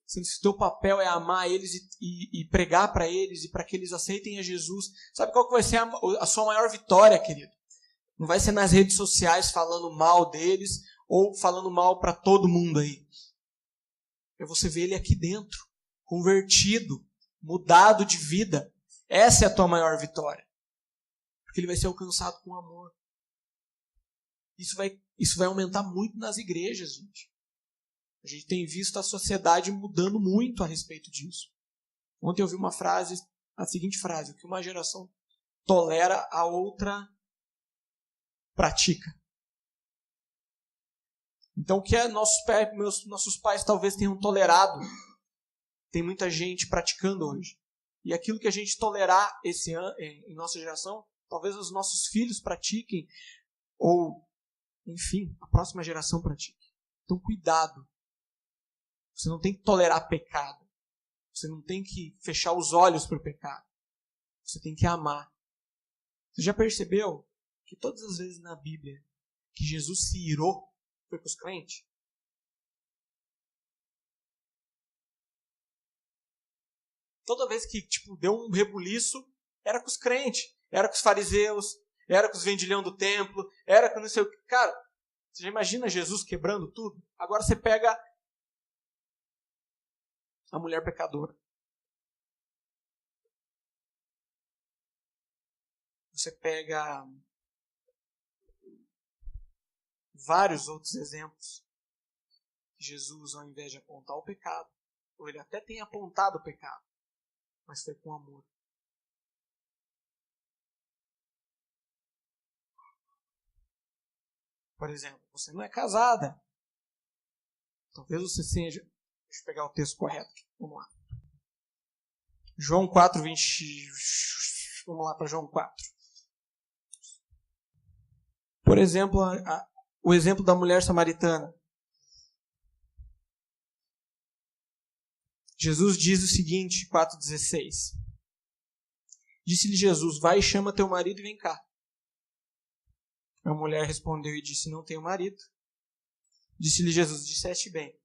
Speaker 2: Sendo que o teu papel é amar eles e pregar para eles e para que eles aceitem a Jesus. Sabe qual que vai ser a sua maior vitória, querido? Não vai ser nas redes sociais falando mal deles ou falando mal para todo mundo aí. É você ver ele aqui dentro, convertido, mudado de vida. Essa é a tua maior vitória. Porque ele vai ser alcançado com amor. Isso vai aumentar muito nas igrejas, gente. A gente tem visto a sociedade mudando muito a respeito disso. Ontem eu vi a seguinte frase: o que uma geração tolera, a outra pratica. Então o que nossos pais talvez tenham tolerado, tem muita gente praticando hoje. E aquilo que a gente tolerar esse ano, em nossa geração, talvez os nossos filhos pratiquem, ou, enfim, a próxima geração pratique. Então cuidado. Você não tem que tolerar pecado. Você não tem que fechar os olhos para o pecado. Você tem que amar. Você já percebeu que todas as vezes na Bíblia que Jesus se irou foi com os crentes? Toda vez que deu um rebuliço, era com os crentes, era com os fariseus, era com os vendilhão do templo, era com não sei o que. Cara, você já imagina Jesus quebrando tudo? Agora você pega a mulher pecadora. Você pega vários outros exemplos. Jesus, ao invés de apontar o pecado, ou ele até tem apontado o pecado, mas foi com amor. Por exemplo, você não é casada. Talvez você seja... Deixa eu pegar o texto correto aqui. Vamos lá. João 4, 20... Vamos lá para João 4. Por exemplo, o exemplo da mulher samaritana. Jesus diz o seguinte, 4,16. Disse-lhe Jesus, vai e chama teu marido e vem cá. A mulher respondeu e disse, não tenho marido. Disse-lhe Jesus, disseste bem,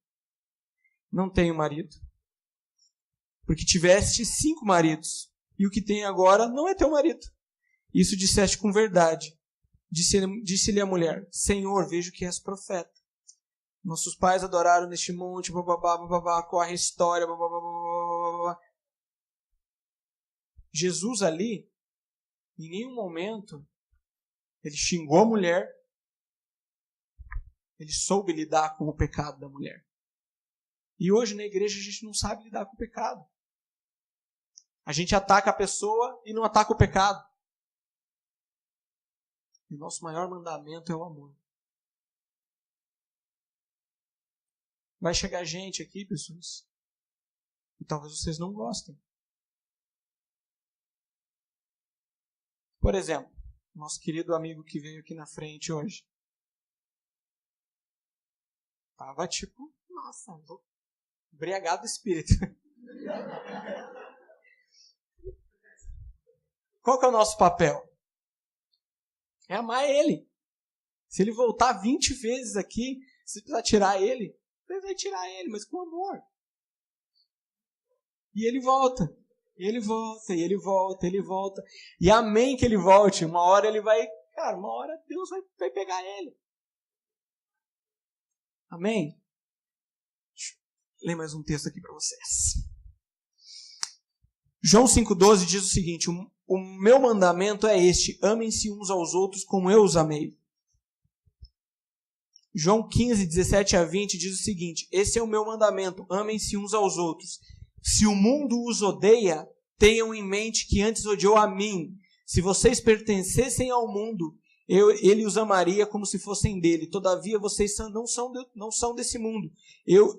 Speaker 2: não tenho marido, porque tiveste 5 maridos, e o que tem agora não é teu marido. Isso disseste com verdade. Disse-lhe a mulher, Senhor, vejo que és profeta. Nossos pais adoraram neste monte, bababá, bababá, corre a história, bababá, bababá. Jesus ali, em nenhum momento, ele xingou a mulher, ele soube lidar com o pecado da mulher. E hoje na igreja a gente não sabe lidar com o pecado. A gente ataca a pessoa e não ataca o pecado. E o nosso maior mandamento é o amor. Vai chegar gente aqui, pessoas, e talvez vocês não gostem. Por exemplo, nosso querido amigo que veio aqui na frente hoje. Tava tipo, nossa, embriagado do espírito. Qual que é o nosso papel? É amar ele. Se ele voltar 20 vezes aqui, se precisar tirar ele, você vai tirar ele, mas com amor. E ele volta. E ele volta, e ele volta, ele volta. E amém que ele volte. Uma hora ele vai... Cara, uma hora Deus vai pegar ele. Amém? Deixa eu ler mais um texto aqui para vocês. João 5,12 diz o seguinte, o meu mandamento é este, amem-se uns aos outros como eu os amei. João 15, 17 a 20 diz o seguinte, esse é o meu mandamento, amem-se uns aos outros. Se o mundo os odeia, tenham em mente que antes odiou a mim. Se vocês pertencessem ao mundo, ele os amaria como se fossem dele. Todavia, vocês não são desse mundo.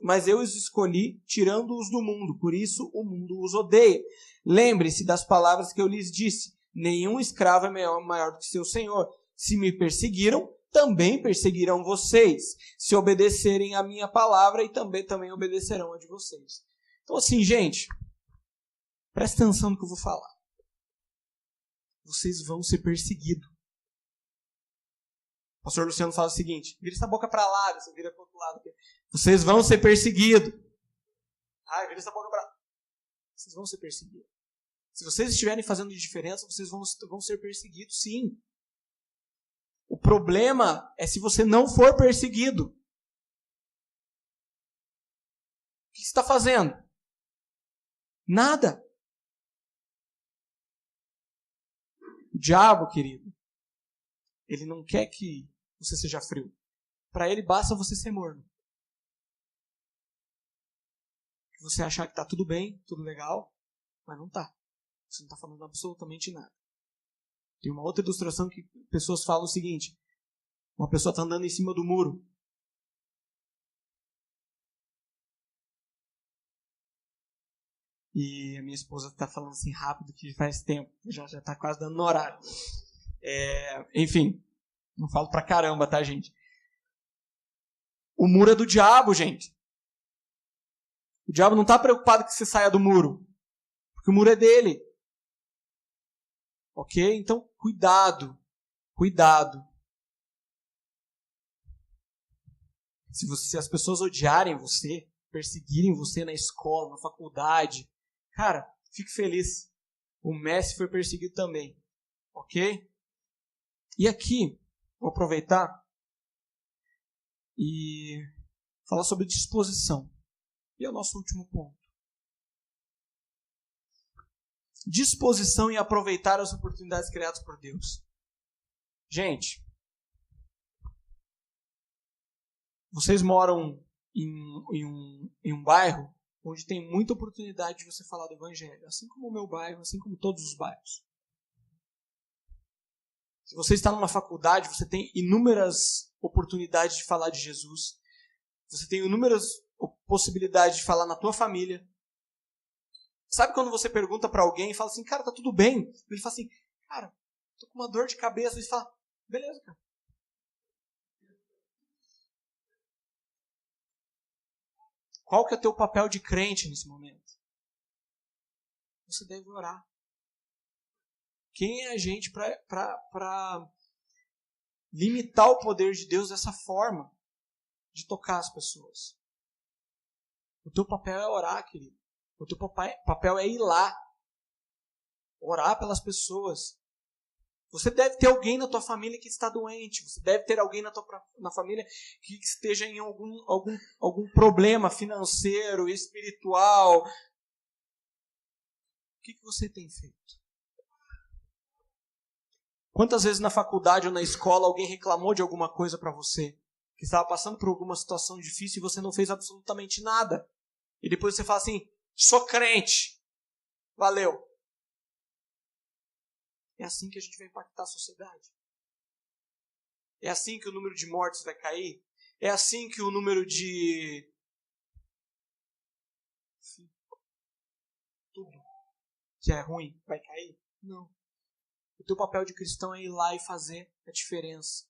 Speaker 2: Mas eu os escolhi, tirando-os do mundo. Por isso, o mundo os odeia. Lembre-se das palavras que eu lhes disse. Nenhum escravo é maior do que seu senhor. Se me perseguiram, também perseguirão vocês. Se obedecerem a minha palavra, e também obedecerão a de vocês. Então, assim, gente, presta atenção no que eu vou falar. Vocês vão ser perseguidos. O pastor Luciano fala o seguinte, vira essa boca para lá, você vira para o outro lado. Vocês vão ser perseguidos. Vira essa boca para lá. Vocês vão ser perseguidos. Se vocês estiverem fazendo diferença, vocês vão ser perseguidos, sim. O problema é se você não for perseguido. O que você está fazendo? Nada. O diabo, querido, ele não quer que você seja frio. Para ele basta você ser morno. Você achar que está tudo bem, tudo legal, mas não está. Você não está falando absolutamente nada. Tem uma outra ilustração que pessoas falam o seguinte. Uma pessoa está andando em cima do muro. E a minha esposa está falando assim rápido que faz tempo. Já está quase dando no horário. Enfim, não falo pra caramba, tá, gente? O muro é do diabo, gente. O diabo não está preocupado que você saia do muro. Porque o muro é dele. Ok? Então, cuidado. Cuidado. Se as pessoas odiarem você, perseguirem você na escola, na faculdade, cara, fique feliz. O Messi foi perseguido também. Ok? E aqui, vou aproveitar e falar sobre disposição. E é o nosso último ponto. Disposição em aproveitar as oportunidades criadas por Deus. Gente, vocês moram em um bairro onde tem muita oportunidade de você falar do Evangelho. Assim como o meu bairro, assim como todos os bairros. Se você está numa faculdade, você tem inúmeras oportunidades de falar de Jesus. Você tem inúmeras possibilidades de falar na tua família. Sabe quando você pergunta para alguém e fala assim, cara, tá tudo bem? Ele fala assim, cara, tô com uma dor de cabeça. E você fala, beleza, cara. Qual que é o teu papel de crente nesse momento? Você deve orar. Quem é a gente para limitar o poder de Deus dessa forma de tocar as pessoas? O teu papel é orar, querido. O teu papel é ir lá. Orar pelas pessoas. Você deve ter alguém na tua família que está doente. Você deve ter alguém na família que esteja em algum problema financeiro, espiritual. O que você tem feito? Quantas vezes na faculdade ou na escola alguém reclamou de alguma coisa para você? Que estava passando por alguma situação difícil e você não fez absolutamente nada. E depois você fala assim, sou crente. Valeu. É assim que a gente vai impactar a sociedade. É assim que o número de mortes vai cair. É assim que o número de... tudo que é ruim vai cair? Não. O teu papel de cristão é ir lá e fazer a diferença.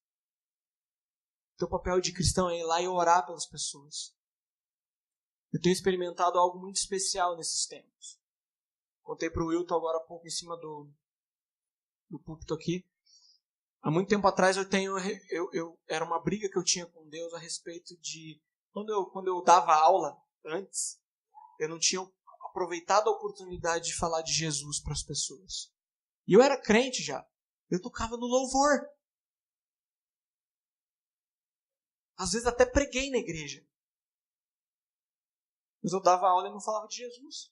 Speaker 2: O teu papel de cristão é ir lá e orar pelas pessoas. Eu tenho experimentado algo muito especial nesses tempos. Contei para o Wilton agora há pouco em cima do púlpito aqui. Há muito tempo atrás era uma briga que eu tinha com Deus a respeito de... Quando eu dava aula antes, eu não tinha aproveitado a oportunidade de falar de Jesus para as pessoas. E eu era crente já. Eu tocava no louvor. Às vezes até preguei na igreja. Mas eu dava aula e não falava de Jesus.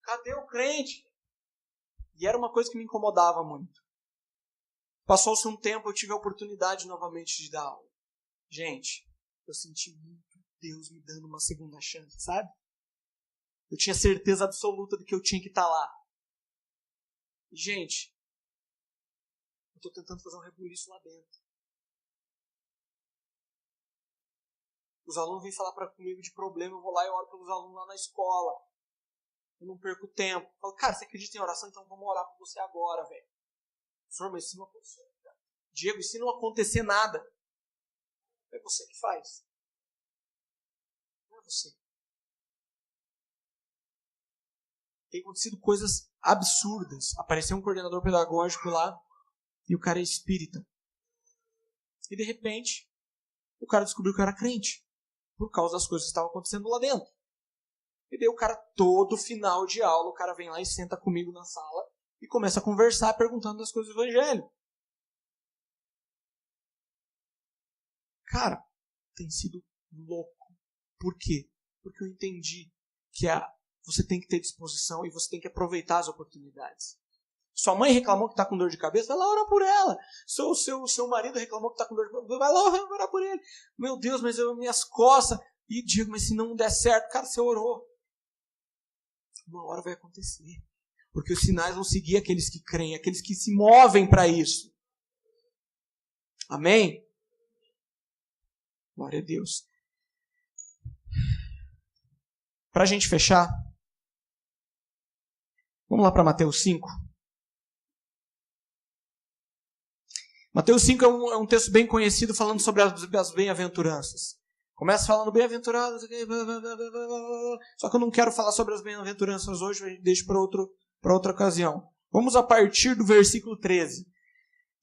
Speaker 2: Cadê o crente? E era uma coisa que me incomodava muito. Passou-se um tempo, eu tive a oportunidade novamente de dar aula. Gente, eu senti muito Deus me dando uma segunda chance, sabe? Eu tinha certeza absoluta de que eu tinha que estar lá. E, gente, eu estou tentando fazer um rebuliço lá dentro. Os alunos vêm falar comigo de problema, eu vou lá e oro pelos alunos lá na escola. Eu não perco tempo. Eu falo, cara, você acredita em oração? Então vamos orar por você agora, velho. Senhor, mas se não acontecer, cara. Diego, e se não acontecer nada? É você que faz. Não é você. Tem acontecido coisas absurdas. Apareceu um coordenador pedagógico lá e o cara é espírita. E de repente, o cara descobriu que eu era crente. Por causa das coisas que estavam acontecendo lá dentro. E daí o cara, todo final de aula, o cara vem lá e senta comigo na sala e começa a conversar perguntando das coisas do evangelho. Cara, tem sido louco. Por quê? Porque eu entendi que você tem que ter disposição e você tem que aproveitar as oportunidades. Sua mãe reclamou que está com dor de cabeça, vai lá orar por ela. Seu marido reclamou que está com dor de cabeça, vai lá orar por ele. Meu Deus, mas minhas costas... E Diego, mas se não der certo, cara, você orou. Uma hora vai acontecer. Porque os sinais vão seguir aqueles que creem, aqueles que se movem para isso. Amém? Glória a Deus. Para a gente fechar, vamos lá para Mateus 5. Mateus 5 é um texto bem conhecido falando sobre as bem-aventuranças. Começa falando bem-aventurados, só que eu não quero falar sobre as bem-aventuranças hoje, a gente deixa para outra ocasião. Vamos a partir do versículo 13.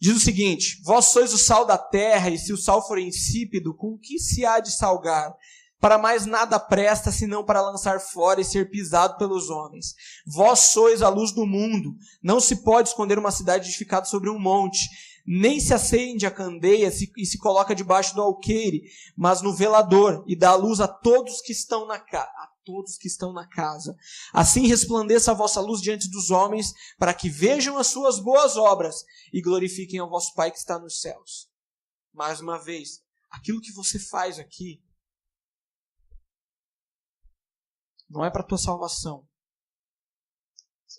Speaker 2: Diz o seguinte: vós sois o sal da terra, e se o sal for insípido, com o que se há de salgar? Para mais nada presta, senão para lançar fora e ser pisado pelos homens. Vós sois a luz do mundo. Não se pode esconder uma cidade edificada sobre um monte. Nem se acende a candeia e se coloca debaixo do alqueire, mas no velador, e dá luz a todos que estão na casa. Assim resplandeça a vossa luz diante dos homens, para que vejam as suas boas obras e glorifiquem ao vosso Pai que está nos céus. Mais uma vez, aquilo que você faz aqui não é para a tua salvação.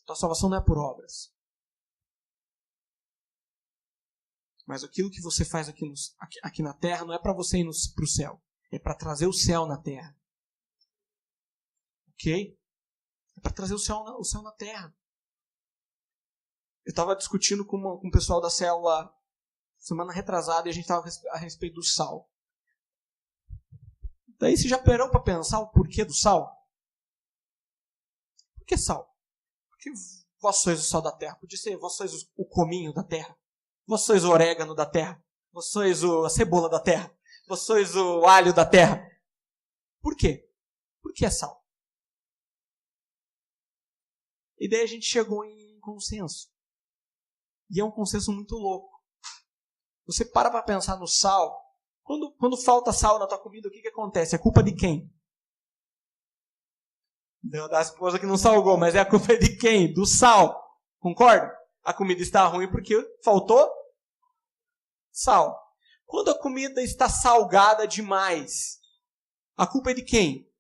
Speaker 2: A tua salvação não é por obras. Mas aquilo que você faz aqui na terra não é para você ir para o céu. É para trazer o céu na terra. Ok? É para trazer o céu na terra. Eu estava discutindo com o pessoal da célula semana retrasada e a gente estava a respeito do sal. Daí você já parou para pensar o porquê do sal? Por que sal? Porque vós sois o sal da terra. Podia ser, vós sois o cominho da terra. Vós sois o orégano da terra. Vós sois a cebola da terra. Vós sois o alho da terra. Por quê? Por que é sal? E daí a gente chegou em consenso. E é um consenso muito louco. Você para pensar no sal. Quando falta sal na tua comida, o que acontece? É culpa de quem? Da esposa que não salgou, mas é a culpa de quem? Do sal. Concorda? A comida está ruim porque faltou sal. Quando a comida está salgada demais, a culpa é de quem?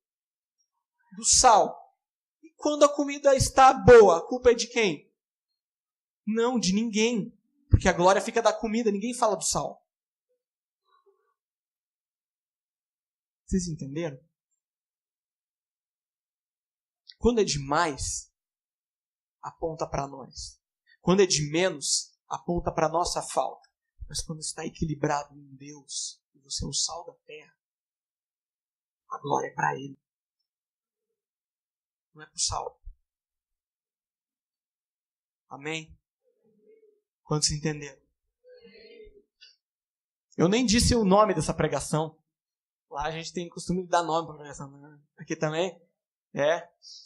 Speaker 2: Do sal. E quando a comida está boa, a culpa é de quem? Não, de ninguém. Porque a glória fica da comida, ninguém fala do sal. Vocês entenderam? Quando é demais, aponta para nós. Quando é de menos, aponta para a nossa falta. Mas quando está equilibrado em Deus, e você é o sal da terra, a glória é para Ele. Não é para o sal. Amém? Quantos entenderam? Eu nem disse o nome dessa pregação. Lá a gente tem costume de dar nome para a pregação. Né? Aqui também.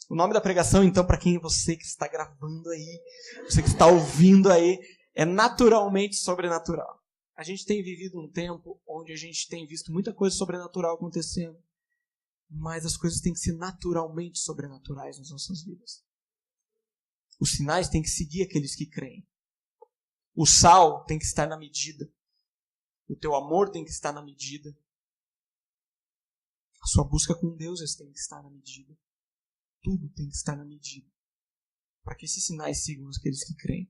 Speaker 2: O nome da pregação, então, para quem você que está gravando aí, você que está ouvindo aí, é naturalmente sobrenatural. A gente tem vivido um tempo onde a gente tem visto muita coisa sobrenatural acontecendo, mas as coisas têm que ser naturalmente sobrenaturais nas nossas vidas. Os sinais têm que seguir aqueles que creem. O sal tem que estar na medida. O teu amor tem que estar na medida. A sua busca com Deus tem que estar na medida. Tudo tem que estar na medida. Para que esses sinais sigam aqueles que creem.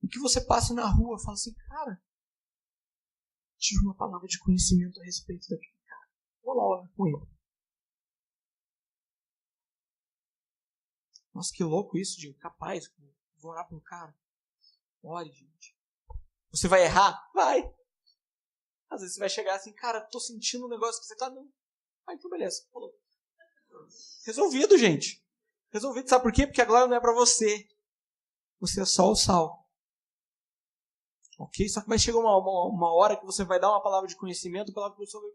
Speaker 2: O que você passa na rua, fala assim, cara, tive uma palavra de conhecimento a respeito daquele cara. Vou lá orar com ele. Nossa, que louco isso, Diego. Capaz, vou orar para um cara. Ore, gente. Você vai errar? Vai. Às vezes você vai chegar assim, cara, tô sentindo um negócio que você tá... Não. Ah, então beleza. Falou. Resolvido, gente. Resolvido. Sabe por quê? Porque a glória não é para você. Você é só o sal. Ok? Só que vai chegar uma hora que você vai dar uma palavra de conhecimento, a palavra que você vai...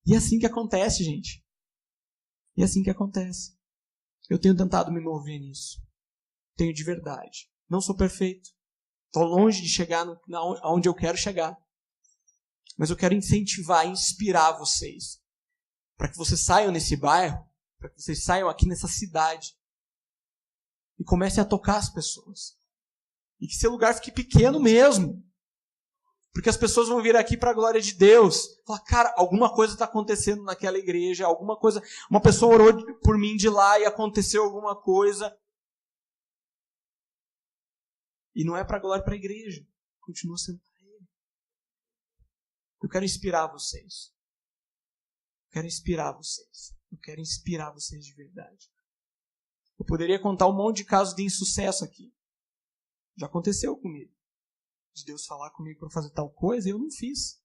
Speaker 2: E é assim que acontece, gente. E é assim que acontece. Eu tenho tentado me mover nisso. Tenho de verdade. Não sou perfeito. Estou longe de chegar onde eu quero chegar. Mas eu quero incentivar, inspirar vocês. Para que vocês saiam nesse bairro. Para que vocês saiam aqui nessa cidade. E comecem a tocar as pessoas. E que esse lugar fique pequeno mesmo. Porque as pessoas vão vir aqui para a glória de Deus. Falar, cara, alguma coisa está acontecendo naquela igreja. Alguma coisa. Uma pessoa orou por mim de lá e aconteceu alguma coisa. E não é para a glória, para a igreja. Continua sendo para Ele. Eu quero inspirar vocês. Eu quero inspirar vocês. Eu quero inspirar vocês de verdade. Eu poderia contar um monte de casos de insucesso aqui. Já aconteceu comigo. De Deus falar comigo para fazer tal coisa e eu não fiz.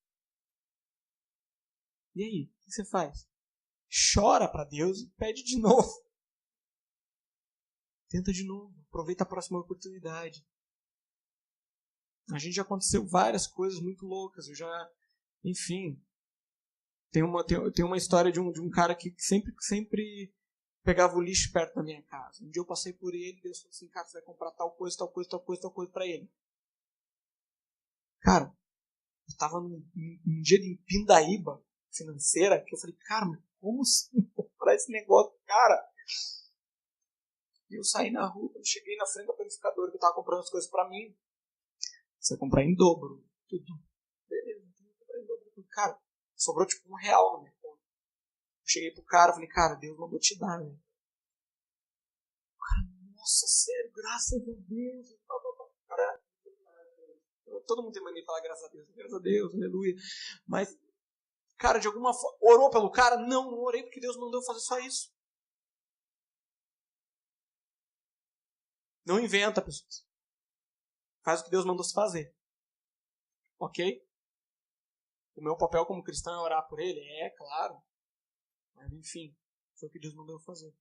Speaker 2: E aí? O que você faz? Chora para Deus e pede de novo. Tenta de novo. Aproveita a próxima oportunidade. A gente já aconteceu várias coisas muito loucas. Eu já... Enfim. Tem uma história de um cara que sempre pegava o lixo perto da minha casa. Um dia eu passei por ele e Deus falou assim, cara, você vai comprar tal coisa para ele. Cara, eu estava num dia de pindaíba financeira, que eu falei, cara, mas como assim comprar esse negócio, cara? E eu saí na rua, eu cheguei na frente da panificadora que eu estava comprando as coisas para mim. Você vai comprar em dobro, tudo. Beleza, então eu vou comprar em dobro tudo. Cara, sobrou tipo R$1 na minha conta. Eu cheguei pro cara, falei, cara, Deus mandou te dar, né? Cara, nossa, sério, graças a Deus. Cara, todo mundo tem mania de falar graças a Deus, aleluia. Mas, cara, de alguma forma, orou pelo cara? Não orei porque Deus mandou fazer só isso. Não inventa, pessoas. Faz o que Deus mandou se fazer. Ok? O meu papel como cristão é orar por ele? É, claro. Mas, enfim. Foi o que Deus mandou eu fazer.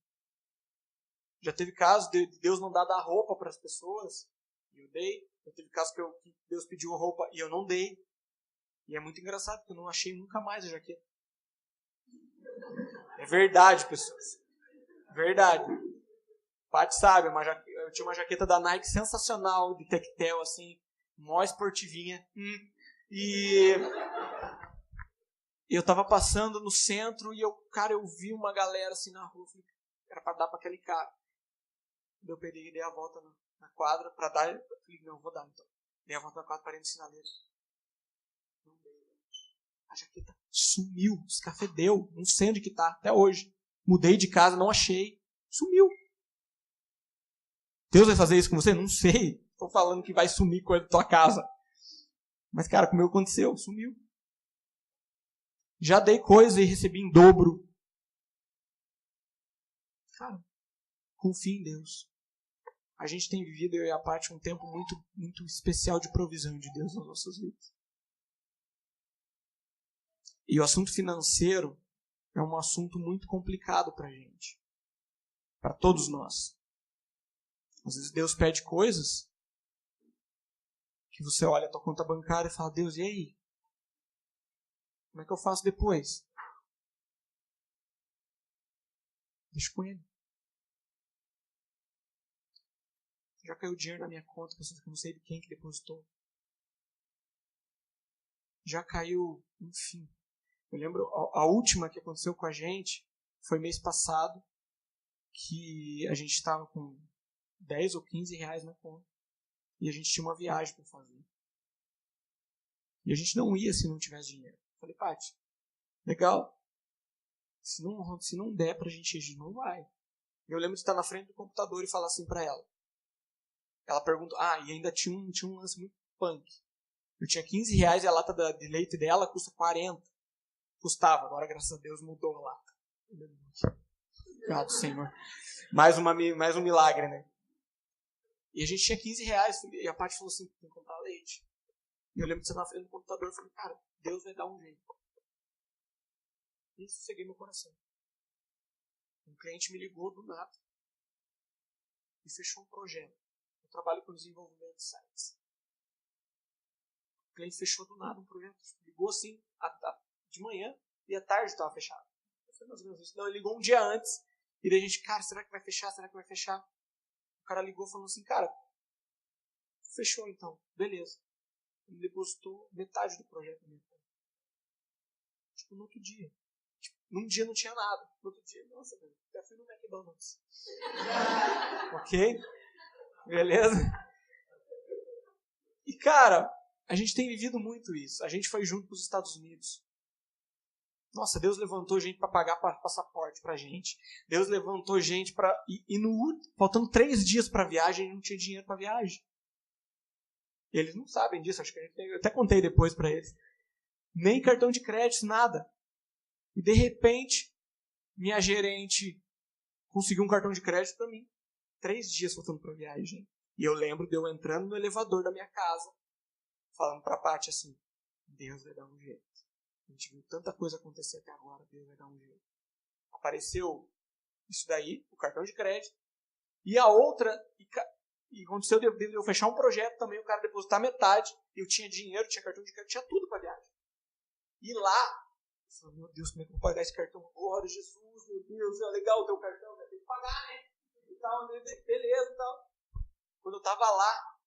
Speaker 2: Já teve casos de Deus mandar dar roupa para as pessoas e eu dei. Já teve casos que Deus pediu roupa e eu não dei. E é muito engraçado porque eu não achei nunca mais a jaqueta. É verdade, pessoas. Verdade. Paty sabe, eu tinha uma jaqueta da Nike sensacional, de tectel, assim, mó esportivinha. E eu tava passando no centro e eu vi uma galera assim na rua. Falei, era pra dar pra aquele cara. Eu peguei e dei a volta na quadra pra dar. Eu falei, não, vou dar então. Dei a volta na quadra, parei no sinaleiro. Não dei. A jaqueta sumiu, escafedeu. Não sei onde que tá, até hoje. Mudei de casa, não achei. Sumiu. Deus vai fazer isso com você? Não sei. Tô falando que vai sumir coisa da tua casa. Mas, cara, comigo aconteceu, sumiu. Já dei coisa e recebi em dobro. Cara, confie em Deus. A gente tem vivido, eu e a Paty, um tempo muito, muito especial de provisão de Deus nas nossas vidas. E o assunto financeiro é um assunto muito complicado pra gente. Para todos nós. Às vezes Deus pede coisas que você olha a tua conta bancária e fala, Deus, e aí? Como é que eu faço depois? Deixa com Ele. Já caiu dinheiro na minha conta, pessoas que eu não sei de quem que depositou. Já caiu, enfim. Eu lembro, a última que aconteceu com a gente foi mês passado, que a gente estava com 10 ou 15 reais na conta. E a gente tinha uma viagem para fazer. E a gente não ia se não tivesse dinheiro. Eu falei, Paty, legal. Se não der pra gente ir, a gente não vai. Eu lembro de estar na frente do computador e falar assim pra ela. Ela perguntou, e ainda tinha um lance muito punk. Eu tinha 15 reais e a lata de leite dela custa 40. Custava, agora graças a Deus mudou a lata. Obrigado, Senhor. Mais um milagre, né? E a gente tinha 15 reais e a Paty falou assim, tem que comprar leite. E eu lembro de estar na frente do computador e falei, cara, Deus vai dar um jeito. E sosseguei meu coração. Um cliente me ligou do nada e fechou um projeto. Eu trabalho com desenvolvimento de sites. O cliente fechou do nada um projeto. Ligou assim de manhã e à tarde estava fechado. Não, ele ligou um dia antes e daí a gente, cara, será que vai fechar? Será que vai fechar? O cara ligou falando assim, cara, fechou então, beleza. Ele depositou metade do projeto mesmo. Tipo, no outro dia. Num dia não tinha nada. No outro dia, nossa, velho, até fui no McDonald's. Ok? Beleza? E, cara, a gente tem vivido muito isso. A gente foi junto para os Estados Unidos. Nossa, Deus levantou gente para pagar passaporte pra gente. Deus levantou gente para... faltando 3 dias para a viagem, a gente não tinha dinheiro para a viagem. E eles não sabem disso. Acho que eu até contei depois para eles. Nem cartão de crédito, nada. E de repente, minha gerente conseguiu um cartão de crédito para mim. 3 dias faltando para a viagem. E eu lembro de eu entrando no elevador da minha casa, falando para a Paty assim, Deus vai dar um jeito. A gente viu tanta coisa acontecer até agora, Deus vai dar um jeito. Apareceu isso daí, o cartão de crédito. E a outra, e aconteceu de eu fechar um projeto também, o cara depositar metade, eu tinha dinheiro, tinha cartão de crédito, tinha tudo para a viagem. E lá, eu falei, meu Deus, como é que eu vou pagar esse cartão agora, Jesus, meu Deus, é legal o teu cartão, vai ter que pagar, né? E tal, beleza e tal. Quando eu tava lá,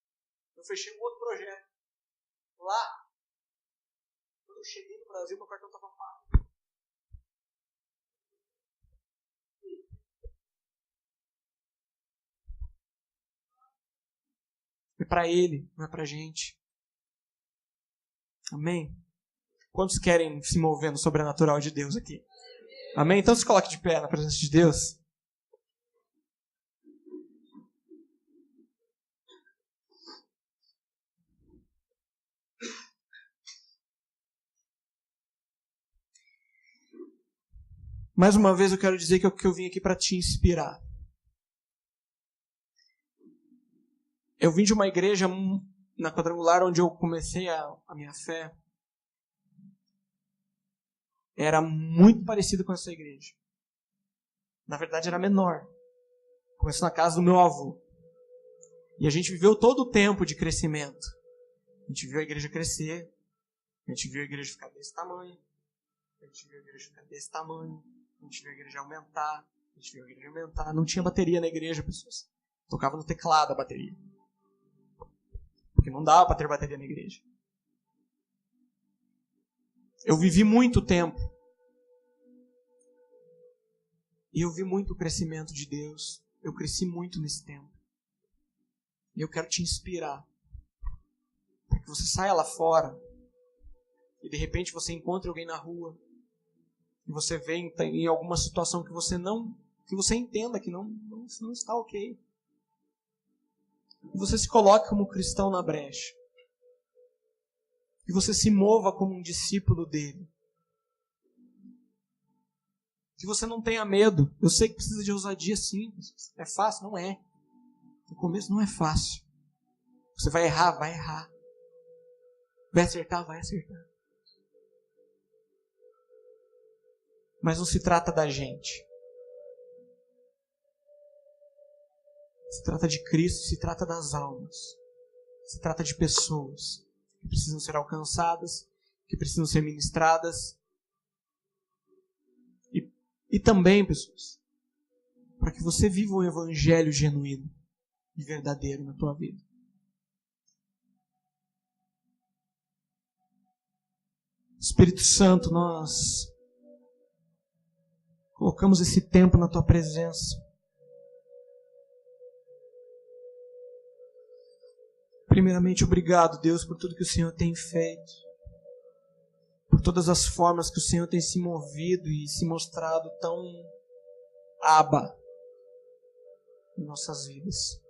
Speaker 2: eu fechei um outro projeto. Lá, quando eu cheguei no Brasil, meu cartão tava pago. É pra ele, não é pra gente. Amém? Quantos querem se mover no sobrenatural de Deus aqui? Amém? Então se coloque de pé na presença de Deus. Mais uma vez eu quero dizer que eu vim aqui para te inspirar. Eu vim de uma igreja na Quadrangular onde eu comecei a minha fé. Era muito parecido com essa igreja. Na verdade era menor. Começou na casa do meu avô. E a gente viveu todo o tempo de crescimento. A gente viu a igreja crescer. A gente viu a igreja ficar desse tamanho. A gente viu a igreja ficar desse tamanho. A gente viu a igreja aumentar. A gente viu a igreja aumentar. Não tinha bateria na igreja, pessoas. Tocava no teclado a bateria. Porque não dava para ter bateria na igreja. Eu vivi muito tempo. E eu vi muito o crescimento de Deus. Eu cresci muito nesse tempo. E eu quero te inspirar. Para que você saia lá fora. E de repente você encontre alguém na rua. E você vê em alguma situação que você não... Que você entenda que não está ok. E você se coloque como cristão na brecha. E você se mova como um discípulo dele. Que você não tenha medo. Eu sei que precisa de ousadia, sim. É fácil? Não é. No começo não é fácil. Você vai errar? Vai errar. Vai acertar? Vai acertar. Mas não se trata da gente. Se trata de Cristo, se trata das almas. Se trata de pessoas que precisam ser alcançadas, que precisam ser ministradas. E também, pessoas, para que você viva um evangelho genuíno e verdadeiro na tua vida. Espírito Santo, nós colocamos esse tempo na tua presença. Primeiramente, obrigado, Deus, por tudo que o Senhor tem feito. Por todas as formas que o Senhor tem se movido e se mostrado tão Abba em nossas vidas.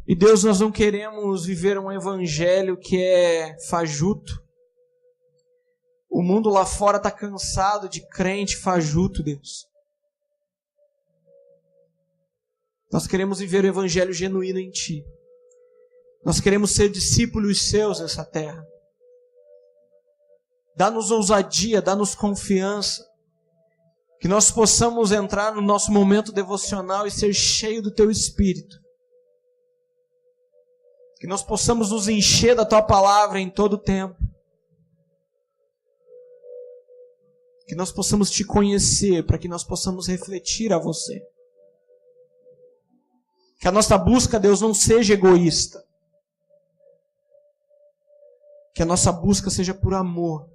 Speaker 2: E Deus, nós não queremos viver um evangelho que é fajuto. O mundo lá fora está cansado de crente fajuto, Deus. Nós queremos viver o evangelho genuíno em Ti. Nós queremos ser discípulos seus nessa terra. Dá-nos ousadia, dá-nos confiança. Que nós possamos entrar no nosso momento devocional e ser cheio do Teu Espírito. Que nós possamos nos encher da Tua palavra em todo o tempo. Que nós possamos Te conhecer, para que nós possamos refletir a Você. Que a nossa busca, Deus, não seja egoísta. Que a nossa busca seja por amor.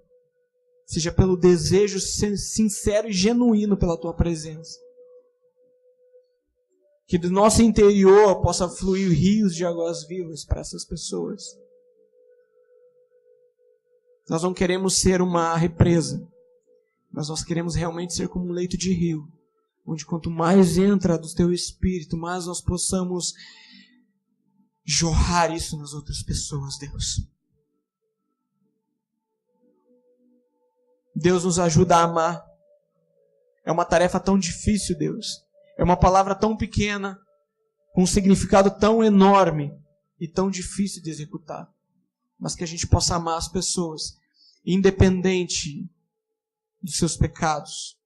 Speaker 2: Seja pelo desejo sincero e genuíno pela Tua presença. Que do nosso interior possa fluir rios de águas vivas para essas pessoas. Nós não queremos ser uma represa. Mas nós queremos realmente ser como um leito de rio. Onde quanto mais entra do Teu Espírito, mais nós possamos jorrar isso nas outras pessoas, Deus. Deus nos ajuda a amar. É uma tarefa tão difícil, Deus. É uma palavra tão pequena, com um significado tão enorme e tão difícil de executar. Mas que a gente possa amar as pessoas, independente dos seus pecados.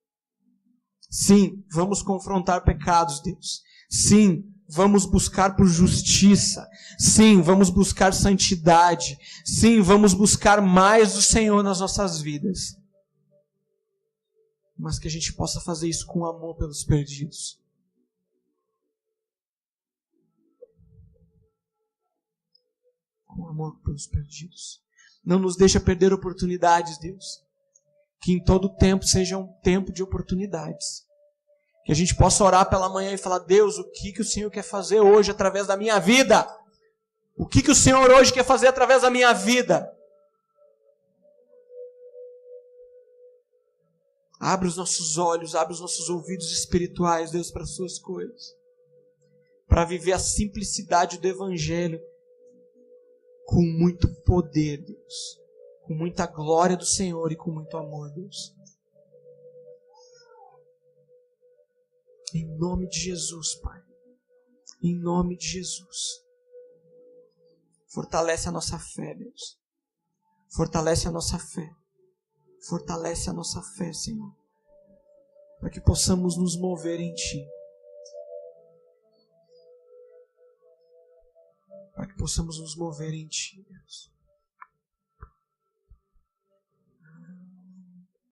Speaker 2: Sim, vamos confrontar pecados, Deus. Sim, vamos buscar por justiça. Sim, vamos buscar santidade. Sim, vamos buscar mais do Senhor nas nossas vidas. Mas que a gente possa fazer isso com amor pelos perdidos. Com amor pelos perdidos. Não nos deixa perder oportunidades, Deus. Que em todo tempo seja um tempo de oportunidades. Que a gente possa orar pela manhã e falar: Deus, o que o Senhor quer fazer hoje através da minha vida? O que o Senhor hoje quer fazer através da minha vida? Abre os nossos olhos, abre os nossos ouvidos espirituais, Deus, para as suas coisas. Para viver a simplicidade do Evangelho com muito poder, Deus. Com muita glória do Senhor e com muito amor, Deus. Em nome de Jesus, Pai. Em nome de Jesus. Fortalece a nossa fé, Deus. Fortalece a nossa fé. Fortalece a nossa fé, Senhor. para que possamos nos mover em Ti. Para que possamos nos mover em Ti.